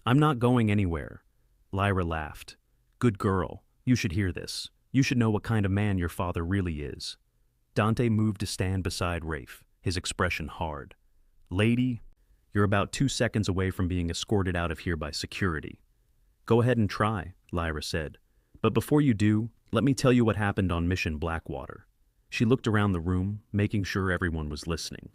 I'm not going anywhere. Lyra laughed. Good girl. You should hear this. You should know what kind of man your father really is. Dante moved to stand beside Rafe, his expression hard. Lady, you're about 2 seconds away from being escorted out of here by security. Go ahead and try, Lyra said. But before you do, let me tell you what happened on Mission Blackwater. She looked around the room, making sure everyone was listening.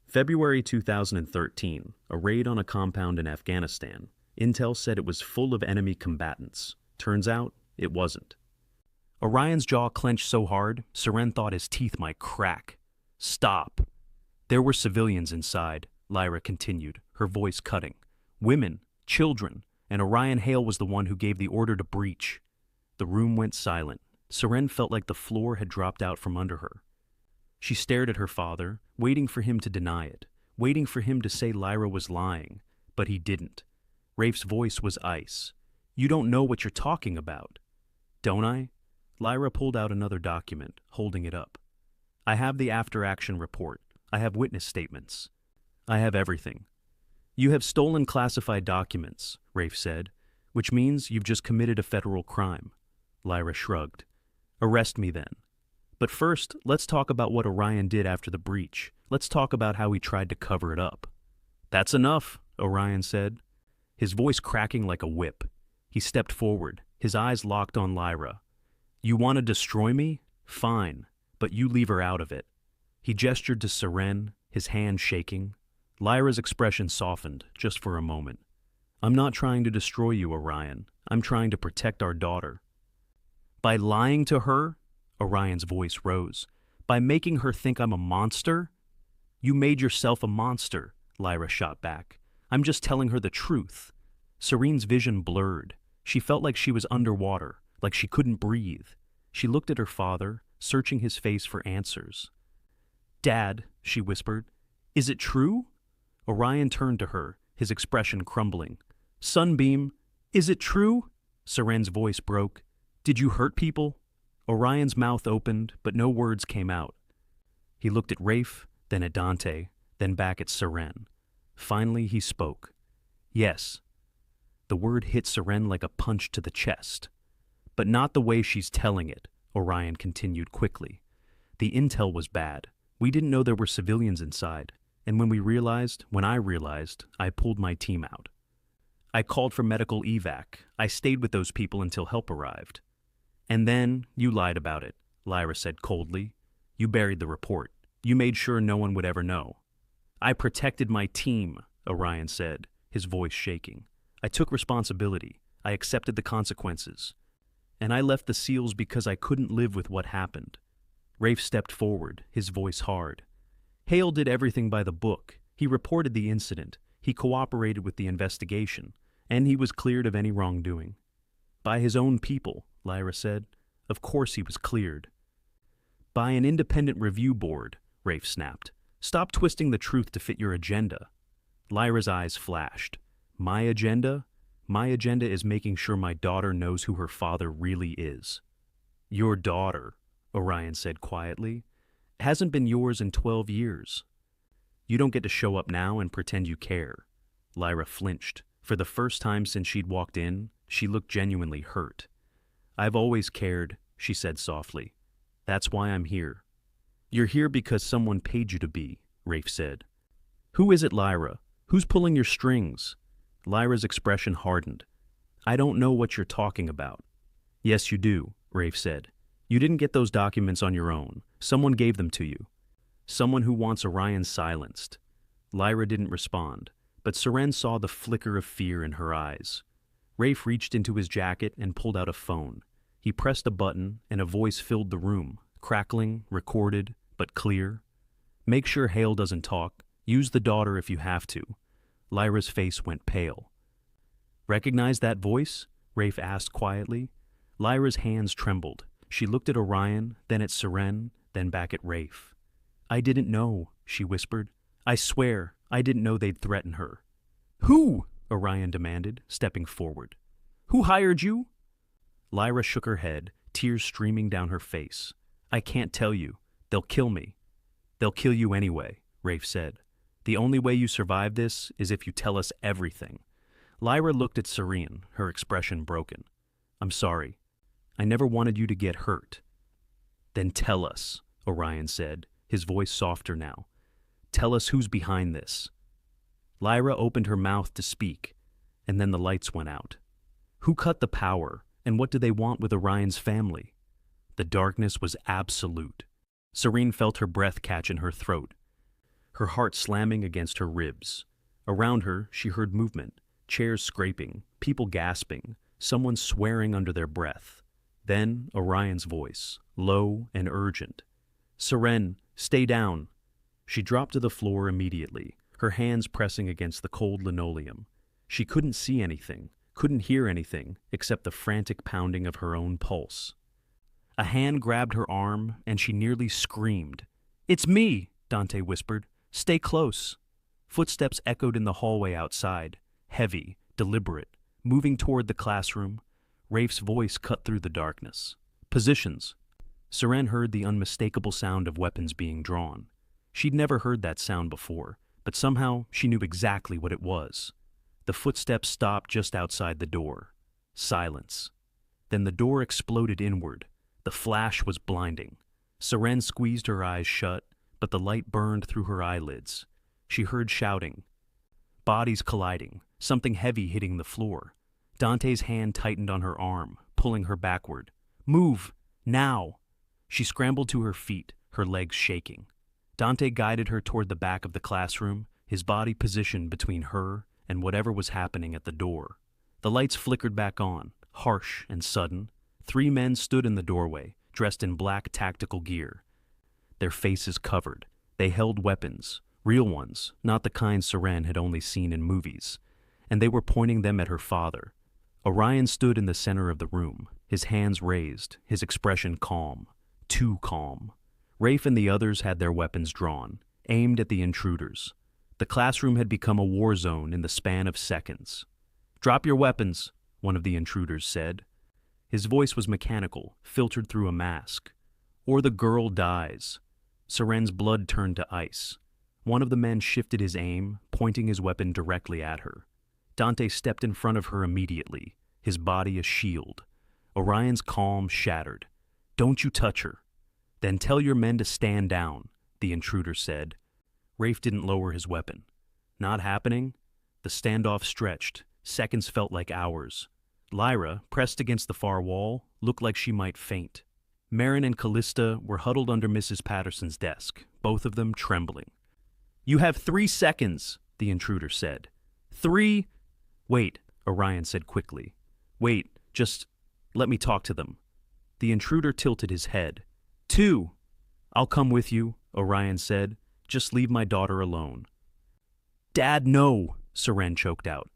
February 2013, a raid on a compound in Afghanistan. Intel said it was full of enemy combatants. Turns out, it wasn't. Orion's jaw clenched so hard, Seren thought his teeth might crack. Stop. There were civilians inside, Lyra continued, her voice cutting. Women, children, and Orion Hale was the one who gave the order to breach. The room went silent. Seren felt like the floor had dropped out from under her. She stared at her father, waiting for him to deny it, waiting for him to say Lyra was lying, but he didn't. Rafe's voice was ice. "You don't know what you're talking about." "Don't I?" Lyra pulled out another document, holding it up. "I have the after-action report. I have witness statements. I have everything." "You have stolen classified documents," Rafe said, "which means you've just committed a federal crime." Lyra shrugged. "Arrest me then. But first, let's talk about what Orion did after the breach. Let's talk about how he tried to cover it up." "That's enough," Orion said, his voice cracking like a whip. He stepped forward, his eyes locked on Lyra. "You want to destroy me? Fine, but you leave her out of it." He gestured to Seren, his hand shaking. Lyra's expression softened, just for a moment. "I'm not trying to destroy you, Orion. I'm trying to protect our daughter." "By lying to her?" Orion's voice rose. "By making her think I'm a monster?" "You made yourself a monster," Lyra shot back. "I'm just telling her the truth." Serene's vision blurred. She felt like she was underwater, like she couldn't breathe. She looked at her father, searching his face for answers. "Dad," she whispered, "is it true?" Orion turned to her, his expression crumbling. "Sunbeam, is it true?" Seren's voice broke. "Did you hurt people?" Orion's mouth opened, but no words came out. He looked at Rafe, then at Dante, then back at Seren. Finally, he spoke. "Yes." The word hit Seren like a punch to the chest. "But not the way she's telling it," Orion continued quickly. "The intel was bad. We didn't know there were civilians inside, and when I realized, I pulled my team out. I called for medical evac. I stayed with those people until help arrived." "And then you lied about it," Lyra said coldly. "You buried the report. You made sure no one would ever know." "I protected my team," Orion said, his voice shaking. "I took responsibility. I accepted the consequences. And I left the SEALs because I couldn't live with what happened." Rafe stepped forward, his voice hard. "Hale did everything by the book. He reported the incident. He cooperated with the investigation. And he was cleared of any wrongdoing." "By his own people," Lyra said. "Of course he was cleared." "By an independent review board," Rafe snapped. "Stop twisting the truth to fit your agenda." Lyra's eyes flashed. "My agenda? My agenda is making sure my daughter knows who her father really is." "Your daughter," Orion said quietly, "hasn't been yours in 12 years. You don't get to show up now and pretend you care." Lyra flinched. For the first time since she'd walked in, she looked genuinely hurt. "I've always cared," she said softly. "That's why I'm here." "You're here because someone paid you to be," Rafe said. "Who is it, Lyra? Who's pulling your strings?" Lyra's expression hardened. "I don't know what you're talking about." "Yes, you do," Rafe said. "You didn't get those documents on your own. Someone gave them to you. Someone who wants Orion silenced." Lyra didn't respond, but Seren saw the flicker of fear in her eyes. Rafe reached into his jacket and pulled out a phone. He pressed a button, and a voice filled the room, crackling, recorded, but clear. "Make sure Hale doesn't talk. Use the daughter if you have to." Lyra's face went pale. "Recognize that voice?" Rafe asked quietly. Lyra's hands trembled. She looked at Orion, then at Seren, then back at Rafe. "I didn't know," she whispered. "I swear, I didn't know they'd threaten her." "Who?" Orion demanded, stepping forward. "Who hired you?" Lyra shook her head, tears streaming down her face. "I can't tell you. They'll kill me." "They'll kill you anyway," Rafe said. "The only way you survive this is if you tell us everything." Lyra looked at Serene, her expression broken. "I'm sorry. I never wanted you to get hurt." "Then tell us," Orion said, his voice softer now. "Tell us who's behind this." Lyra opened her mouth to speak, and then the lights went out. Who cut the power, and what do they want with Orion's family? The darkness was absolute. Serene felt her breath catch in her throat, her heart slamming against her ribs. Around her, she heard movement, chairs scraping, people gasping, someone swearing under their breath. Then Orion's voice, low and urgent. "Seren, stay down." She dropped to the floor immediately, her hands pressing against the cold linoleum. She couldn't see anything, couldn't hear anything except the frantic pounding of her own pulse. A hand grabbed her arm, and she nearly screamed. "It's me," Dante whispered. "Stay close." Footsteps echoed in the hallway outside, heavy, deliberate, moving toward the classroom. Rafe's voice cut through the darkness. Positions. Seren heard the unmistakable sound of weapons being drawn. She'd never heard that sound before, but somehow she knew exactly what it was. The footsteps stopped just outside the door. Silence. Then the door exploded inward. The flash was blinding. Seren squeezed her eyes shut, but the light burned through her eyelids. She heard shouting. Bodies colliding, something heavy hitting the floor. Dante's hand tightened on her arm, pulling her backward. Move! Now! She scrambled to her feet, her legs shaking. Dante guided her toward the back of the classroom, his body positioned between her and whatever was happening at the door. The lights flickered back on, harsh and sudden. 3 men stood in the doorway, dressed in black tactical gear. Their faces covered. They held weapons, real ones, not the kind Seren had only seen in movies, and they were pointing them at her father. Orion stood in the center of the room, his hands raised, his expression calm. Too calm. Rafe and the others had their weapons drawn, aimed at the intruders. The classroom had become a war zone in the span of seconds. "Drop your weapons," one of the intruders said. His voice was mechanical, filtered through a mask. "Or the girl dies." Seren's blood turned to ice. One of the men shifted his aim, pointing his weapon directly at her. Dante stepped in front of her immediately, his body a shield. Orion's calm shattered. "Don't you touch her." "Then tell your men to stand down," the intruder said. Rafe didn't lower his weapon. Not happening? The standoff stretched. Seconds felt like hours. Lyra, pressed against the far wall, looked like she might faint. Marin and Callista were huddled under Mrs. Patterson's desk, both of them trembling. "You have 3 seconds," the intruder said. 3? Wait, Orion said quickly. "Wait, just let me talk to them." The intruder tilted his head. 2. "I'll come with you," Orion said. "Just leave my daughter alone." "Dad, no," Seren choked out.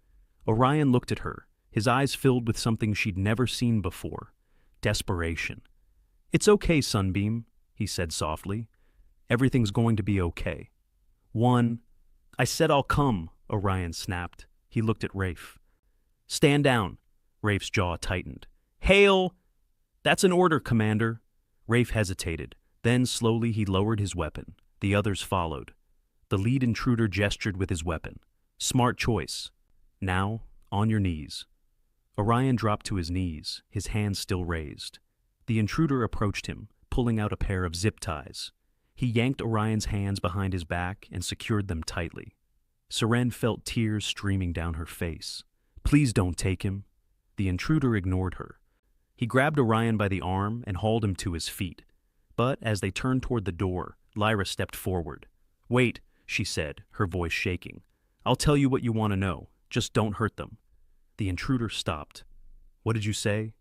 Orion looked at her, his eyes filled with something she'd never seen before. Desperation. "It's okay, Sunbeam," he said softly. "Everything's going to be okay." 1. "I said I'll come," Orion snapped. He looked at Rafe. "Stand down." Rafe's jaw tightened. "Hail!" "That's an order, Commander." Rafe hesitated. Then slowly he lowered his weapon. The others followed. The lead intruder gestured with his weapon. "Smart choice. Now, on your knees." Orion dropped to his knees, his hands still raised. The intruder approached him, pulling out a pair of zip ties. He yanked Orion's hands behind his back and secured them tightly. Seren felt tears streaming down her face. "Please don't take him." The intruder ignored her. He grabbed Orion by the arm and hauled him to his feet. But as they turned toward the door, Lyra stepped forward. "Wait," she said, her voice shaking. "I'll tell you what you want to know. Just don't hurt them." The intruder stopped. "What did you say?"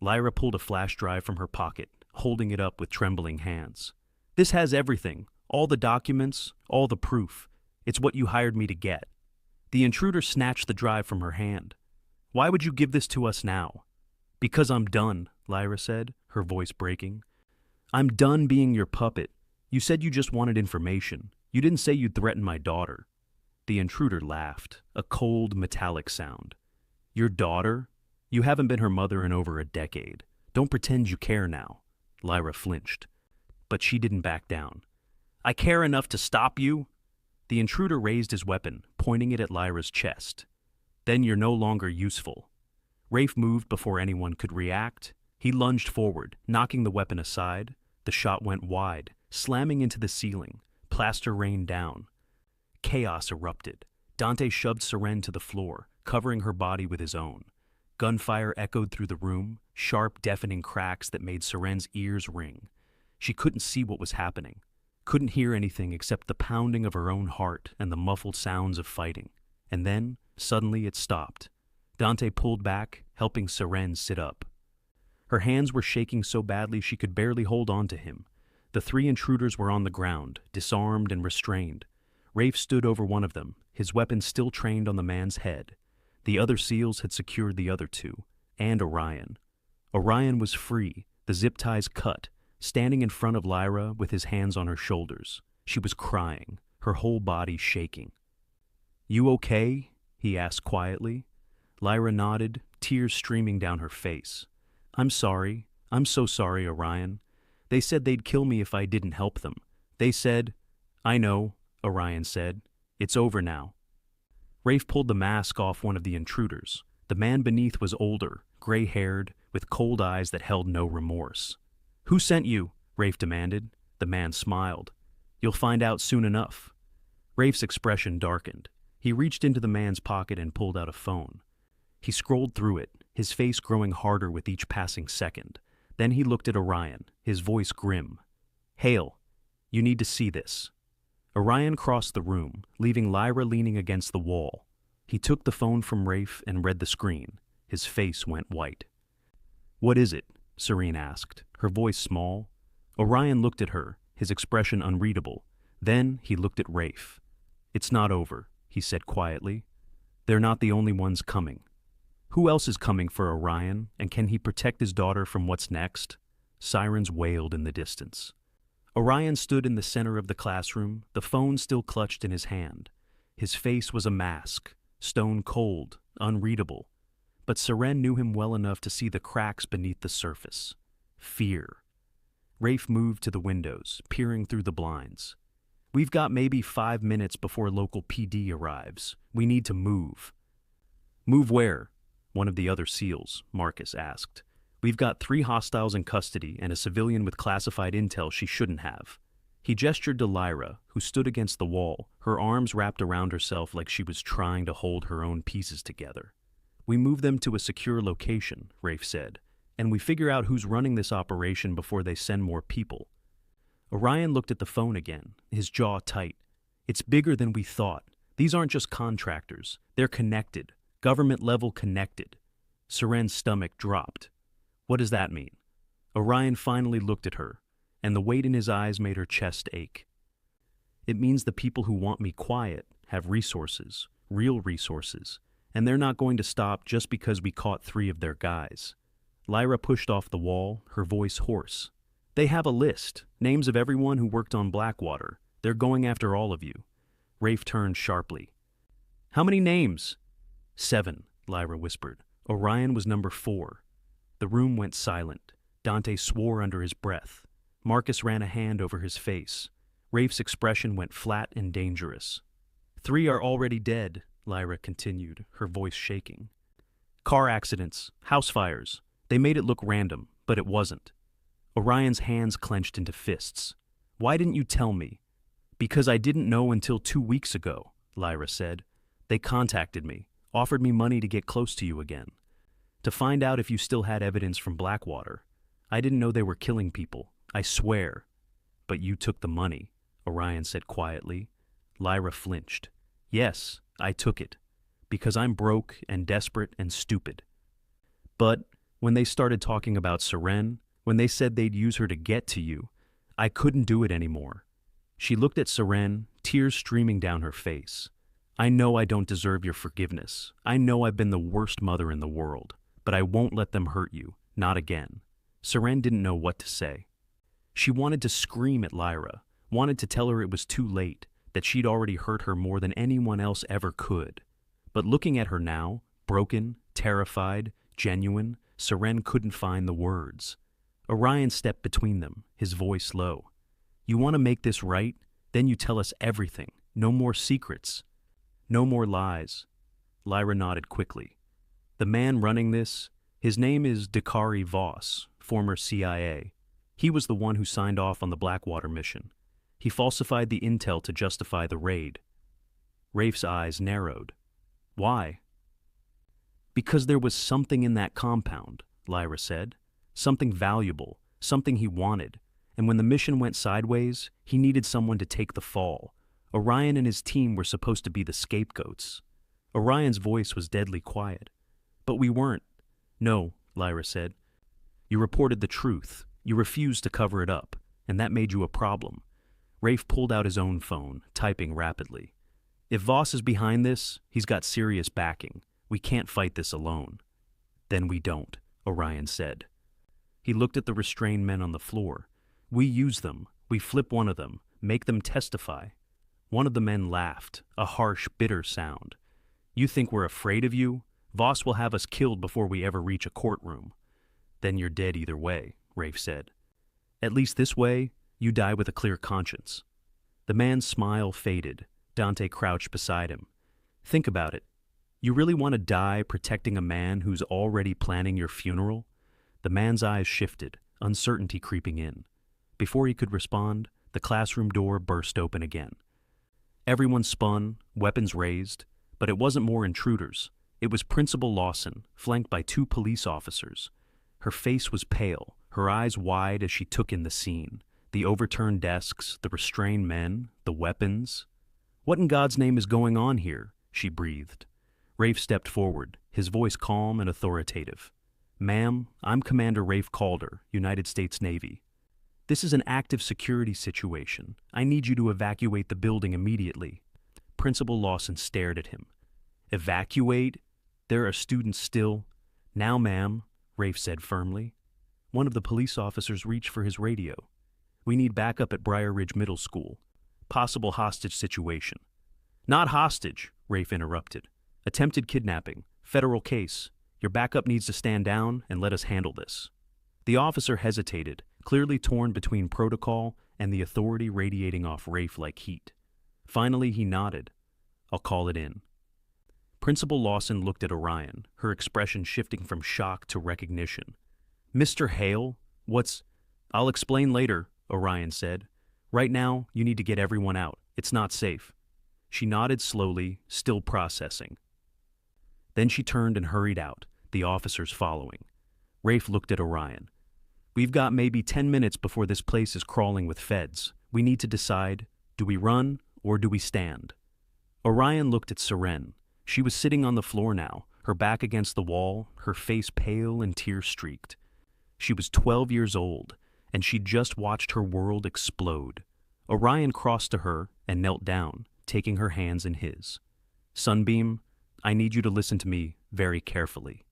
Lyra pulled a flash drive from her pocket, holding it up with trembling hands. "This has everything. All the documents, all the proof. It's what you hired me to get." The intruder snatched the drive from her hand. "Why would you give this to us now?" "Because I'm done," Lyra said, her voice breaking. "I'm done being your puppet. You said you just wanted information. You didn't say you'd threaten my daughter." The intruder laughed, a cold, metallic sound. "Your daughter? You haven't been her mother in over a decade. Don't pretend you care now." Lyra flinched. But she didn't back down. "I care enough to stop you." The intruder raised his weapon, pointing it at Lyra's chest. "Then you're no longer useful." Rafe moved before anyone could react. He lunged forward, knocking the weapon aside. The shot went wide, slamming into the ceiling. Plaster rained down. Chaos erupted. Dante shoved Seren to the floor, covering her body with his own. Gunfire echoed through the room, sharp, deafening cracks that made Seren's ears ring. She couldn't see what was happening, couldn't hear anything except the pounding of her own heart and the muffled sounds of fighting. And then, suddenly, it stopped. Dante pulled back, helping Seren sit up. Her hands were shaking so badly she could barely hold on to him. The 3 intruders were on the ground, disarmed and restrained. Rafe stood over one of them, his weapon still trained on the man's head. The other SEALs had secured the other 2, and Orion. Orion was free, the zip ties cut, standing in front of Lyra with his hands on her shoulders. She was crying, her whole body shaking. You okay? He asked quietly. Lyra nodded, tears streaming down her face. I'm sorry. I'm so sorry, Orion. They said they'd kill me if I didn't help them. They said, I know, Orion said. It's over now. Rafe pulled the mask off one of the intruders. The man beneath was older, gray-haired, with cold eyes that held no remorse. Who sent you? Rafe demanded. The man smiled. You'll find out soon enough. Rafe's expression darkened. He reached into the man's pocket and pulled out a phone. He scrolled through it, his face growing harder with each passing second. Then he looked at Orion, his voice grim. Hale, you need to see this. Orion crossed the room, leaving Lyra leaning against the wall. He took the phone from Rafe and read the screen. His face went white. What is it? Serene asked, her voice small. Orion looked at her, his expression unreadable. Then he looked at Rafe. It's not over, he said quietly. They're not the only ones coming. Who else is coming for Orion, and can he protect his daughter from what's next? Sirens wailed in the distance. Orion stood in the center of the classroom, the phone still clutched in his hand. His face was a mask, stone cold, unreadable. But Seren knew him well enough to see the cracks beneath the surface. Fear. Rafe moved to the windows, peering through the blinds. We've got maybe 5 minutes before local PD arrives. We need to move. Move where? One of the other SEALs, Marcus, asked. We've got 3 hostiles in custody and a civilian with classified intel she shouldn't have. He gestured to Lyra, who stood against the wall, her arms wrapped around herself like she was trying to hold her own pieces together. We move them to a secure location, Rafe said, and we figure out who's running this operation before they send more people. Orion looked at the phone again, his jaw tight. It's bigger than we thought. These aren't just contractors. They're connected. Government-level connected. Seren's stomach dropped. What does that mean? Orion finally looked at her, and the weight in his eyes made her chest ache. It means the people who want me quiet have resources, real resources, and they're not going to stop just because we caught 3 of their guys. Lyra pushed off the wall, her voice hoarse. They have a list, names of everyone who worked on Blackwater. They're going after all of you. Rafe turned sharply. How many names? 7, Lyra whispered. Orion was number 4. The room went silent. Dante swore under his breath. Marcus ran a hand over his face. Rafe's expression went flat and dangerous. 3 are already dead, Lyra continued, her voice shaking. Car accidents, house fires. They made it look random, but it wasn't. Orion's hands clenched into fists. Why didn't you tell me? Because I didn't know until 2 weeks ago, Lyra said. They contacted me, offered me money to get close to you again, to find out if you still had evidence from Blackwater. I didn't know they were killing people, I swear. But you took the money, Orion said quietly. Lyra flinched. Yes, I took it, because I'm broke and desperate and stupid. But when they started talking about Seren, when they said they'd use her to get to you, I couldn't do it anymore. She looked at Seren, tears streaming down her face. I know I don't deserve your forgiveness. I know I've been the worst mother in the world, but I won't let them hurt you, not again. Seren didn't know what to say. She wanted to scream at Lyra, wanted to tell her it was too late, that she'd already hurt her more than anyone else ever could. But looking at her now, broken, terrified, genuine, Seren couldn't find the words. Orion stepped between them, his voice low. You want to make this right? Then you tell us everything. No more secrets. No more lies. Lyra nodded quickly. The man running this, his name is Dakari Voss, former CIA. He was the one who signed off on the Blackwater mission. He falsified the intel to justify the raid. Rafe's eyes narrowed. Why? Because there was something in that compound, Lyra said. Something valuable, something he wanted. And when the mission went sideways, he needed someone to take the fall. Orion and his team were supposed to be the scapegoats. Orion's voice was deadly quiet. But we weren't. No, Lyra said. You reported the truth. You refused to cover it up, and that made you a problem. Rafe pulled out his own phone, typing rapidly. If Voss is behind this, he's got serious backing. We can't fight this alone. Then we don't, Orion said. He looked at the restrained men on the floor. We use them. We flip one of them, make them testify. One of the men laughed, a harsh, bitter sound. You think we're afraid of you? Voss will have us killed before we ever reach a courtroom. Then you're dead either way, Rafe said. At least this way, you die with a clear conscience. The man's smile faded. Dante crouched beside him. Think about it. You really want to die protecting a man who's already planning your funeral? The man's eyes shifted, uncertainty creeping in. Before he could respond, the classroom door burst open again. Everyone spun, weapons raised, but it wasn't more intruders. It was Principal Lawson, flanked by 2 police officers. Her face was pale, her eyes wide as she took in the scene. The overturned desks, the restrained men, the weapons. What in God's name is going on here? She breathed. Rafe stepped forward, his voice calm and authoritative. Ma'am, I'm Commander Rafe Calder, United States Navy. This is an active security situation. I need you to evacuate the building immediately. Principal Lawson stared at him. Evacuate? There are students still. Now, ma'am, Rafe said firmly. One of the police officers reached for his radio. We need backup at Briar Ridge Middle School. Possible hostage situation. Not hostage, Rafe interrupted. Attempted kidnapping. Federal case. Your backup needs to stand down and let us handle this. The officer hesitated, clearly torn between protocol and the authority radiating off Rafe like heat. Finally, he nodded. I'll call it in. Principal Lawson looked at Orion, her expression shifting from shock to recognition. Mr. Hale? I'll explain later, Orion said. Right now, you need to get everyone out. It's not safe. She nodded slowly, still processing. Then she turned and hurried out, the officers following. Rafe looked at Orion. We've got maybe 10 minutes before this place is crawling with feds. We need to decide, do we run or do we stand? Orion looked at Seren. She was sitting on the floor now, her back against the wall, her face pale and tear-streaked. She was 12 years old, and she'd just watched her world explode. Orion crossed to her and knelt down, taking her hands in his. Sunbeam, I need you to listen to me very carefully.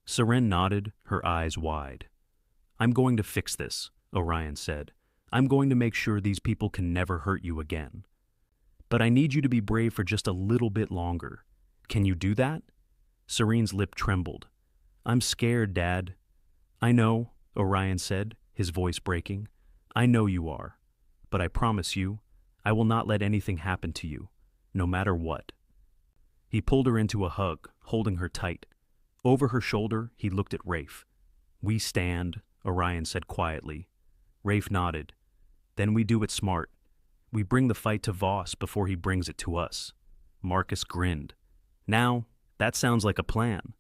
Seren nodded, her eyes wide. I'm going to fix this, Orion said. I'm going to make sure these people can never hurt you again. But I need you to be brave for just a little bit longer. Can you do that? Serene's lip trembled. I'm scared, Dad. I know, Orion said, his voice breaking. I know you are. But I promise you, I will not let anything happen to you, no matter what. He pulled her into a hug, holding her tight. Over her shoulder, he looked at Rafe. We stand, Orion said quietly. Rafe nodded. Then we do it smart. We bring the fight to Voss before he brings it to us. Marcus grinned. Now, that sounds like a plan.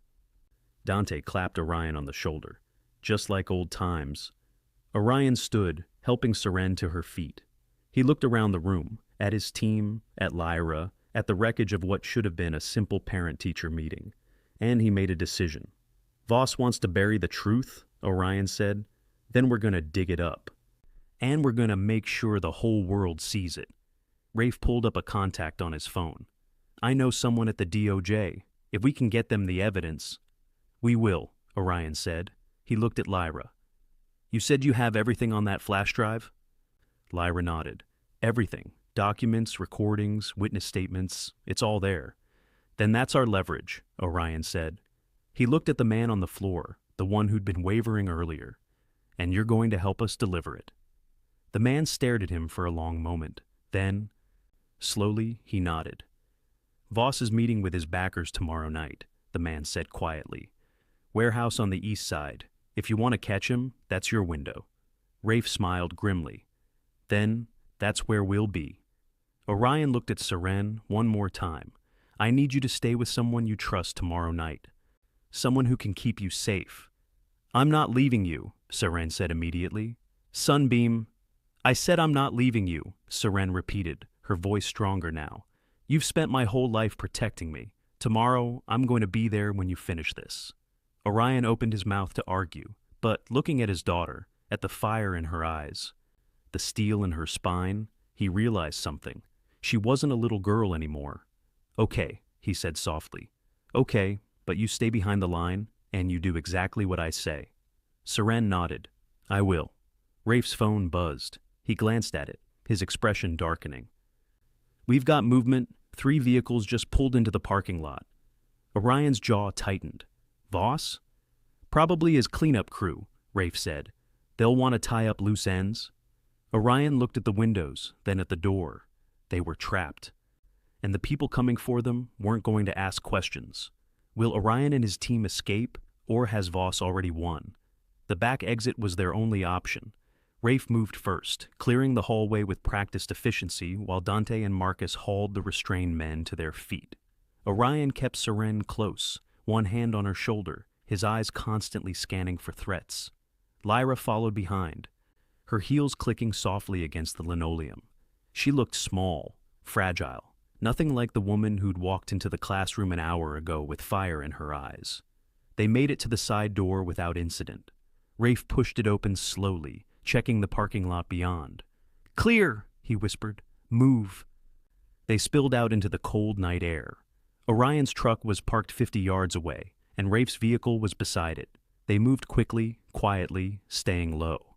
Dante clapped Orion on the shoulder. Just like old times. Orion stood, helping Seren to her feet. He looked around the room, at his team, at Lyra, at the wreckage of what should have been a simple parent-teacher meeting. And he made a decision. Voss wants to bury the truth, Orion said. Then we're going to dig it up. And we're going to make sure the whole world sees it. Rafe pulled up a contact on his phone. I know someone at the DOJ. If we can get them the evidence. We will, Orion said. He looked at Lyra. You said you have everything on that flash drive? Lyra nodded. Everything. Documents, recordings, witness statements. It's all there. Then that's our leverage, Orion said. He looked at the man on the floor, the one who'd been wavering earlier. And you're going to help us deliver it. The man stared at him for a long moment. Then, slowly, he nodded. Voss is meeting with his backers tomorrow night, the man said quietly. Warehouse on the east side. If you want to catch him, that's your window. Rafe smiled grimly. Then, that's where we'll be. Orion looked at Seren one more time. I need you to stay with someone you trust tomorrow night. Someone who can keep you safe. I'm not leaving you, Seren said immediately. Sunbeam. I said I'm not leaving you, Seren repeated, her voice stronger now. You've spent my whole life protecting me. Tomorrow, I'm going to be there when you finish this. Orion opened his mouth to argue, but looking at his daughter, at the fire in her eyes, the steel in her spine, he realized something. She wasn't a little girl anymore. Okay, he said softly. Okay, but you stay behind the line, and you do exactly what I say. Seren nodded. I will. Rafe's phone buzzed. He glanced at it, his expression darkening. We've got movement. 3 vehicles just pulled into the parking lot. Orion's jaw tightened. Voss? Probably his cleanup crew, Rafe said. They'll want to tie up loose ends. Orion looked at the windows, then at the door. They were trapped. And the people coming for them weren't going to ask questions. Will Orion and his team escape, or has Voss already won? The back exit was their only option. Rafe moved first, clearing the hallway with practiced efficiency while Dante and Marcus hauled the restrained men to their feet. Orion kept Seren close, one hand on her shoulder, his eyes constantly scanning for threats. Lyra followed behind, her heels clicking softly against the linoleum. She looked small, fragile, nothing like the woman who'd walked into the classroom an hour ago with fire in her eyes. They made it to the side door without incident. Rafe pushed it open slowly, checking the parking lot beyond. "Clear," he whispered. "Move." They spilled out into the cold night air. Orion's truck was parked 50 yards away, and Rafe's vehicle was beside it. They moved quickly, quietly, staying low.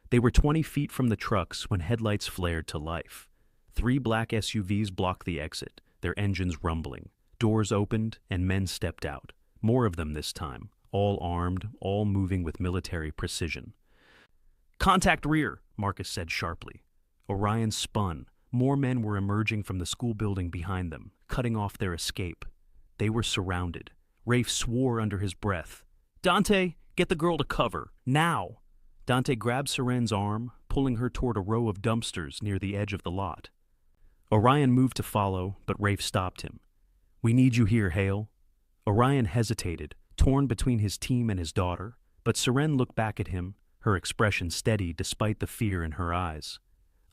They were 20 feet from the trucks when headlights flared to life. 3 black SUVs blocked the exit, their engines rumbling. Doors opened, and men stepped out. More of them this time, all armed, all moving with military precision. "Contact rear," Marcus said sharply. Orion spun. More men were emerging from the school building behind them, cutting off their escape. They were surrounded. Rafe swore under his breath. "Dante, get the girl to cover, now!" Dante grabbed Seren's arm, pulling her toward a row of dumpsters near the edge of the lot. Orion moved to follow, but Rafe stopped him. "We need you here, Hale." Orion hesitated, torn between his team and his daughter, but Seren looked back at him, her expression steady despite the fear in her eyes.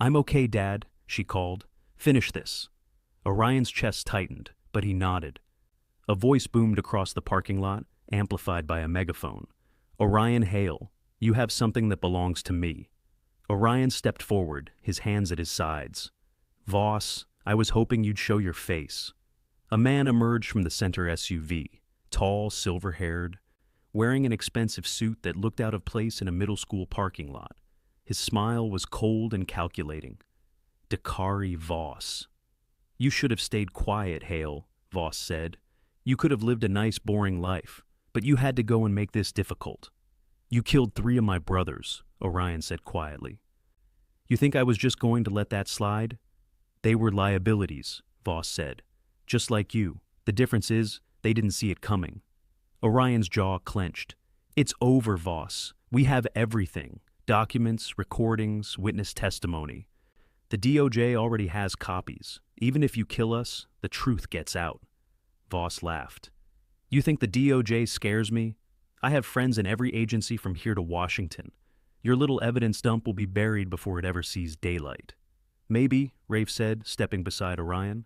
"I'm okay, Dad," she called. "Finish this." Orion's chest tightened, but he nodded. A voice boomed across the parking lot, amplified by a megaphone. "Orion Hale, you have something that belongs to me." Orion stepped forward, his hands at his sides. "Voss, I was hoping you'd show your face." A man emerged from the center SUV, tall, silver-haired, wearing an expensive suit that looked out of place in a middle school parking lot. His smile was cold and calculating. Dakari Voss. "You should have stayed quiet, Hale," Voss said. "You could have lived a nice, boring life, but you had to go and make this difficult." "You killed 3 of my brothers," Orion said quietly. "You think I was just going to let that slide?" "They were liabilities," Voss said. "Just like you. The difference is, they didn't see it coming." Orion's jaw clenched. "It's over, Voss. We have everything. Documents, recordings, witness testimony. The DOJ already has copies. Even if you kill us, the truth gets out." Voss laughed. "You think the DOJ scares me? I have friends in every agency from here to Washington. Your little evidence dump will be buried before it ever sees daylight." "Maybe," Rafe said, stepping beside Orion.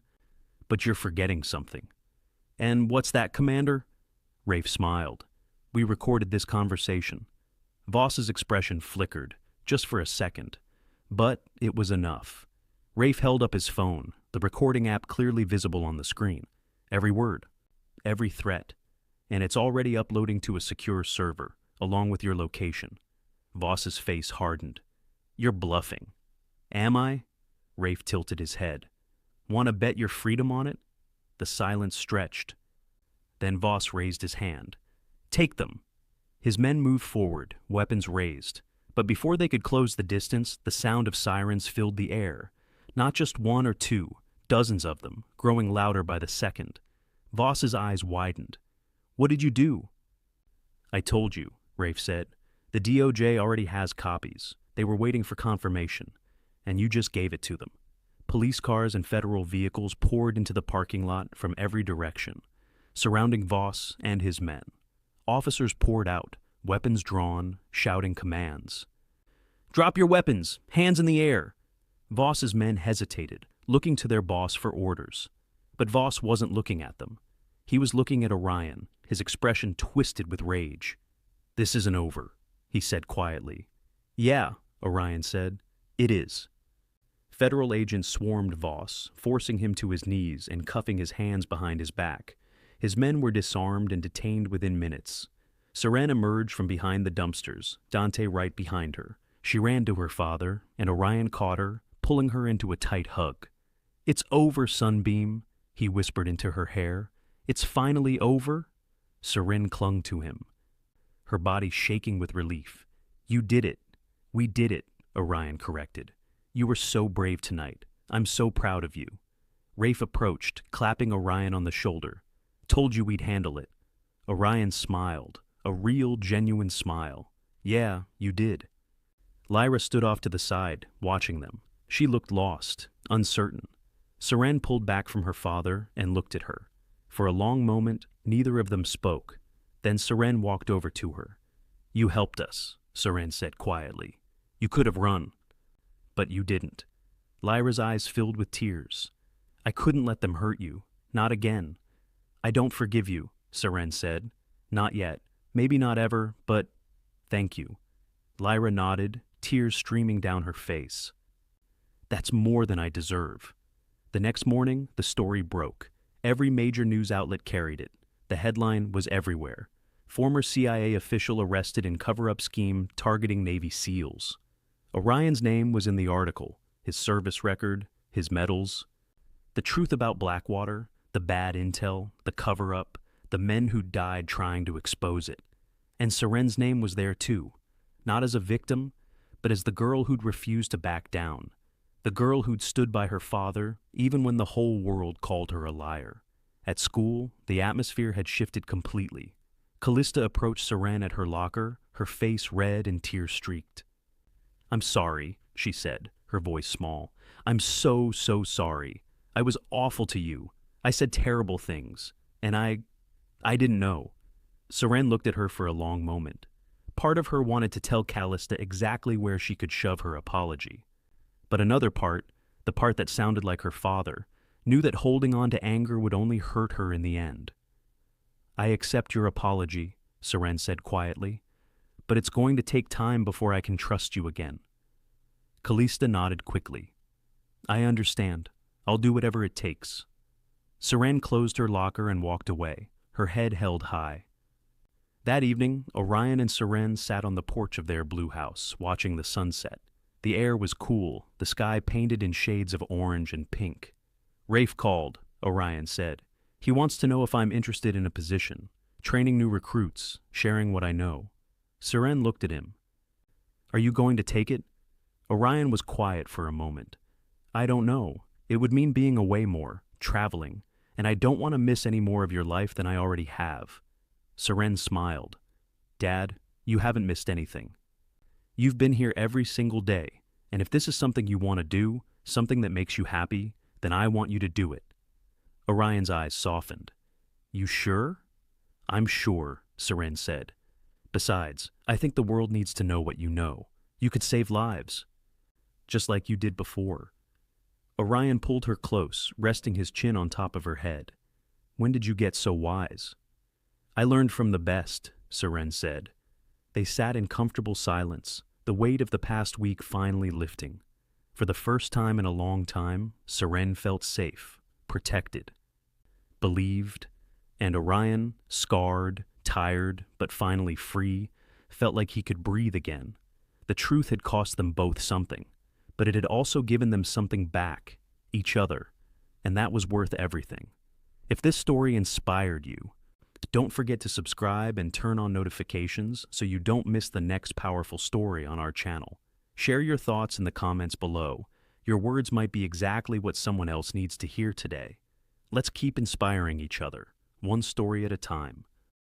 "But you're forgetting something." "And what's that, Commander?" Rafe smiled. "We recorded this conversation." Voss's expression flickered, just for a second. But it was enough. Rafe held up his phone, the recording app clearly visible on the screen. Every word, every threat. And it's already uploading to a secure server, along with your location. Voss's face hardened. "You're bluffing." "Am I?" Rafe tilted his head. "Want to bet your freedom on it?" The silence stretched. Then Voss raised his hand. "Take them." His men moved forward, weapons raised. But before they could close the distance, the sound of sirens filled the air. Not just 1 or 2, dozens of them, growing louder by the second. Voss's eyes widened. "What did you do?" "I told you," Rafe said. "The DOJ already has copies. They were waiting for confirmation. And you just gave it to them." Police cars and federal vehicles poured into the parking lot from every direction, surrounding Voss and his men. Officers poured out, weapons drawn, shouting commands. "Drop your weapons! Hands in the air!" Voss's men hesitated, looking to their boss for orders. But Voss wasn't looking at them. He was looking at Orion, his expression twisted with rage. "This isn't over," he said quietly. "Yeah," Orion said. "It is." Federal agents swarmed Voss, forcing him to his knees and cuffing his hands behind his back. His men were disarmed and detained within minutes. Seren emerged from behind the dumpsters, Dante right behind her. She ran to her father, and Orion caught her, pulling her into a tight hug. "It's over, Sunbeam," he whispered into her hair. "It's finally over." Seren clung to him, her body shaking with relief. "You did it. We did it," Orion corrected. "You were so brave tonight. I'm so proud of you." Rafe approached, clapping Orion on the shoulder. "Told you we'd handle it." Orion smiled, a real, genuine smile. "Yeah, you did." Lyra stood off to the side, watching them. She looked lost, uncertain. Seren pulled back from her father and looked at her. For a long moment, neither of them spoke. Then Seren walked over to her. "You helped us," Seren said quietly. "You could have run, but you didn't." Lyra's eyes filled with tears. "I couldn't let them hurt you. Not again." "I don't forgive you," Seren said. "Not yet. Maybe not ever, but thank you." Lyra nodded, tears streaming down her face. "That's more than I deserve." The next morning, the story broke. Every major news outlet carried it. The headline was everywhere. Former CIA official arrested in cover-up scheme targeting Navy SEALs. Orion's name was in the article, his service record, his medals. The truth about Blackwater, the bad intel, the cover-up, the men who died trying to expose it. And Seren's name was there too, not as a victim, but as the girl who'd refused to back down. The girl who'd stood by her father, even when the whole world called her a liar. At school, the atmosphere had shifted completely. Callista approached Seren at her locker, her face red and tear-streaked. "I'm sorry," she said, her voice small. "I'm so sorry. I was awful to you. I said terrible things. And I didn't know." Seren looked at her for a long moment. Part of her wanted to tell Callista exactly where she could shove her apology. But another part, the part that sounded like her father, knew that holding on to anger would only hurt her in the end. "I accept your apology," Seren said quietly, "but it's going to take time before I can trust you again." Callista nodded quickly. "I understand. I'll do whatever it takes." Seren closed her locker and walked away, her head held high. That evening, Orion and Seren sat on the porch of their blue house, watching the sunset. The air was cool, the sky painted in shades of orange and pink. "Rafe called," Orion said. "He wants to know if I'm interested in a position, training new recruits, sharing what I know." Seren looked at him. "Are you going to take it?" Orion was quiet for a moment. "I don't know. It would mean being away more, traveling, and I don't want to miss any more of your life than I already have." Seren smiled. "Dad, you haven't missed anything. You've been here every single day, and if this is something you want to do, something that makes you happy, then I want you to do it." Orion's eyes softened. "You sure?" "I'm sure," Seren said. "Besides, I think the world needs to know what you know. You could save lives. Just like you did before." Orion pulled her close, resting his chin on top of her head. "When did you get so wise?" "I learned from the best," Seren said. They sat in comfortable silence, the weight of the past week finally lifting. For the first time in a long time, Seren felt safe, protected, believed, and Orion, scarred, tired, but finally free, felt like he could breathe again. The truth had cost them both something, but it had also given them something back, each other, and that was worth everything. If this story inspired you, don't forget to subscribe and turn on notifications so you don't miss the next powerful story on our channel. Share your thoughts in the comments below. Your words might be exactly what someone else needs to hear today. Let's keep inspiring each other, one story at a time.